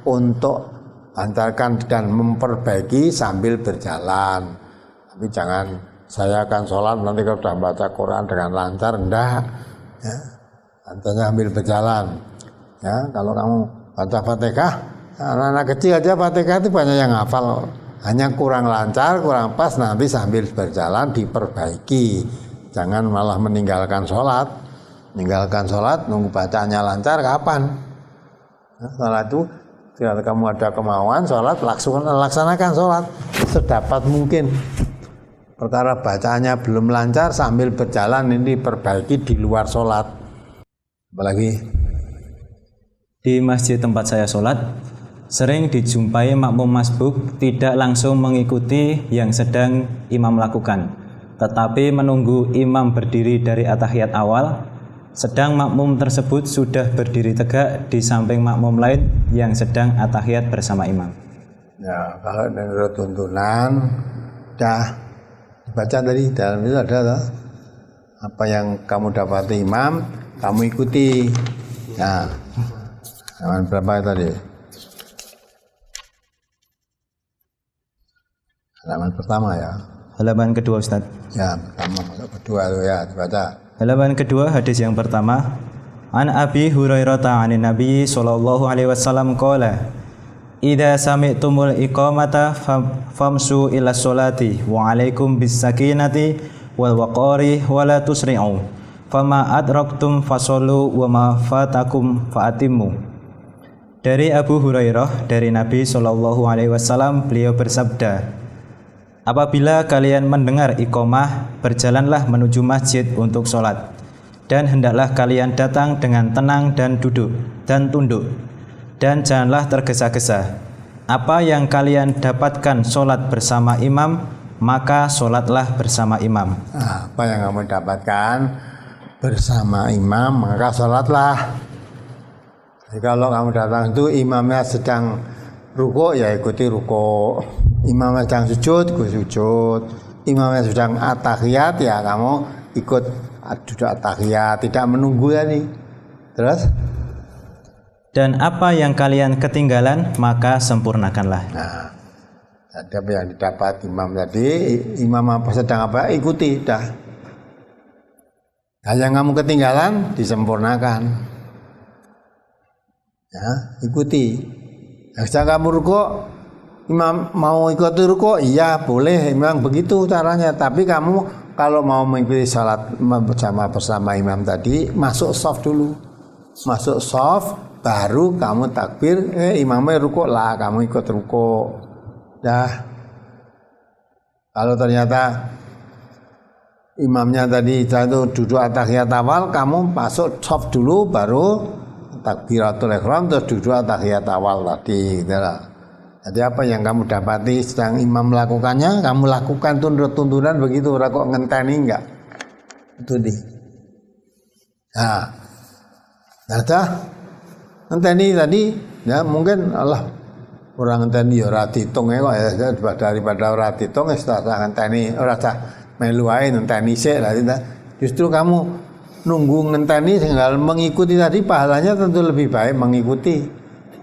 untuk lancarkan dan memperbaiki sambil berjalan. Tapi jangan saya akan sholat nanti kalau sudah baca Quran dengan lancar, enggak. Ya, lancarnya sambil berjalan. Ya, kalau kamu baca Fatihah, anak-anak kecil aja Fatihah itu banyak yang hafal. Hanya kurang lancar, kurang pas, nanti sambil berjalan diperbaiki. Jangan malah meninggalkan sholat. Meninggalkan sholat, nunggu bacanya lancar kapan? Nah, sholat itu, kalau kamu ada kemauan sholat, laksanakan sholat sedapat mungkin. Perkara bacaannya belum lancar sambil berjalan ini perbaiki di luar sholat. Apalagi di masjid tempat saya sholat, sering dijumpai makmum masbuk tidak langsung mengikuti yang sedang imam lakukan, tetapi menunggu imam berdiri dari at-tahiyat awal, sedang makmum tersebut sudah berdiri tegak di samping makmum lain yang sedang at-tahiyat bersama imam. Ya, kalau menurut tuntunan, dah baca tadi dalam itu ada apa yang kamu dapati imam, kamu ikuti. Nah, halaman berapa tadi? Halaman pertama ya. Halaman kedua, Ustaz. Ya, pertama, kedua itu ya dibaca. Halaman kedua, hadis yang pertama. An Abi Hurairah ta'anin Nabi sallallahu alaihi wasallam qala idza sami'tumul iqamata famsu ila sholati wa alaikum bis sakinati wal waqari wa la tusri'u fama adraktum fasallu wa ma fatakum faatimmu. Dari Abu Hurairah dari Nabi sallallahu alaihi wasallam, beliau bersabda, apabila kalian mendengar iqamah, berjalanlah menuju masjid untuk sholat, dan hendaklah kalian datang dengan tenang dan duduk dan tunduk, dan janganlah tergesa-gesa. Apa yang kalian dapatkan sholat bersama imam, maka sholatlah bersama imam. Apa yang kamu dapatkan bersama imam, maka sholatlah. Jadi kalau kamu datang itu imamnya sedang rukuk, ya ikuti rukuk. Imamnya sedang sujud, ikut sujud. Imamnya sedang at-tahiyat, ya kamu ikut duduk at-tahiyat, tidak menunggu tadi. Terus? Dan apa yang kalian ketinggalan, maka sempurnakanlah. Nah, ada yang didapat imam tadi, imam apa sedang apa, ikuti dah. Nah, yang kamu ketinggalan disempurnakan. Ya, ikuti. Nah, sedang kamu rukuk, imam mau ikuti rukuk, iya boleh, memang begitu caranya. Tapi kamu kalau mau mengikuti salat bersama imam tadi, masuk shaf dulu. Masuk shaf, baru kamu takbir, imamnya rukuk lah, kamu ikut rukuk. Dah. Kalau ternyata imamnya tadi itu duduk at-tahiyat awal, kamu masuk shaf dulu, baru takbiratul ihram, terus duduk at-tahiyat awal tadi. Gitu lah. Jadi apa yang kamu dapati sedang imam melakukannya, kamu lakukan tuntunan begitu, kok ngenteni enggak? Itu di. Nah, ada ngenteni tadi, ya mungkin Allah kurang ngenteni ya ora ditung kok ya, daripada ora ditung wis tak ngenteni, ora usah melu ae ngenteni sik lah. Justru kamu nunggu ngenteni tinggal mengikuti tadi pahalanya tentu lebih baik mengikuti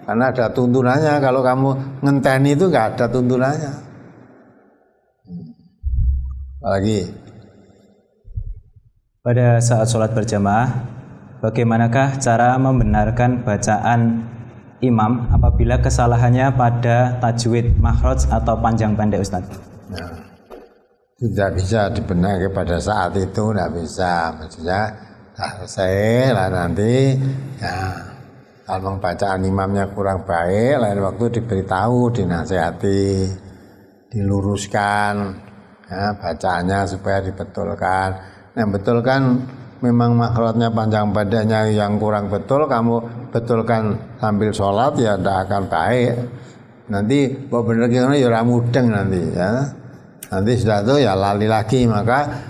karena ada tuntunannya. Kalau kamu ngenteni itu nggak ada tuntunannya. Apalagi pada saat sholat berjamaah, bagaimanakah cara membenarkan bacaan imam apabila kesalahannya pada tajwid, makhraj atau panjang pendek, Ustaz? nah, tidak bisa dibenahi pada saat itu, tidak bisa. Maksudnya selesai lah nanti. Ya, kalau bacaan imamnya kurang baik, lain waktu diberitahu, dinasihati, diluruskan, ya, bacaannya supaya dibetulkan. Yang betul kan memang makhrajnya panjang pendeknya yang kurang betul, kamu betulkan sambil sholat ya tidak akan baik. Nanti kok bener gimana ya mudeng nanti ya. Nanti sudah itu ya lali lagi. Maka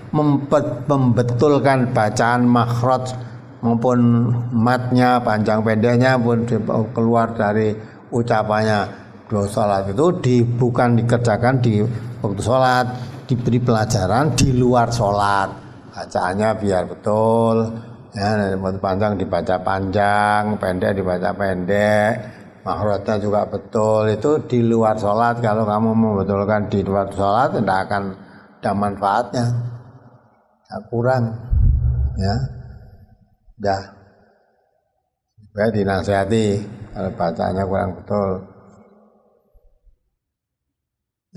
membetulkan bacaan makhraj maupun matnya panjang pendeknya pun keluar dari ucapannya dua sholat itu bukan dikerjakan di waktu sholat, diberi pelajaran di luar sholat. Bacaannya biar betul ya, panjang dibaca panjang, pendek dibaca pendek, makhrajnya juga betul. Itu di luar sholat. Kalau kamu membetulkan di luar sholat tidak akan ada manfaatnya, kurang ya. Dah supaya dinasihati kalau bacaannya kurang betul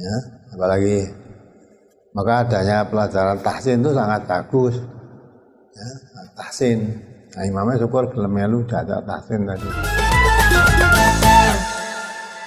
ya. Apalagi maka adanya pelajaran tahsin itu sangat bagus ya, tahsin. Nah, imamnya syukur gelem melu dadak tahsin tadi.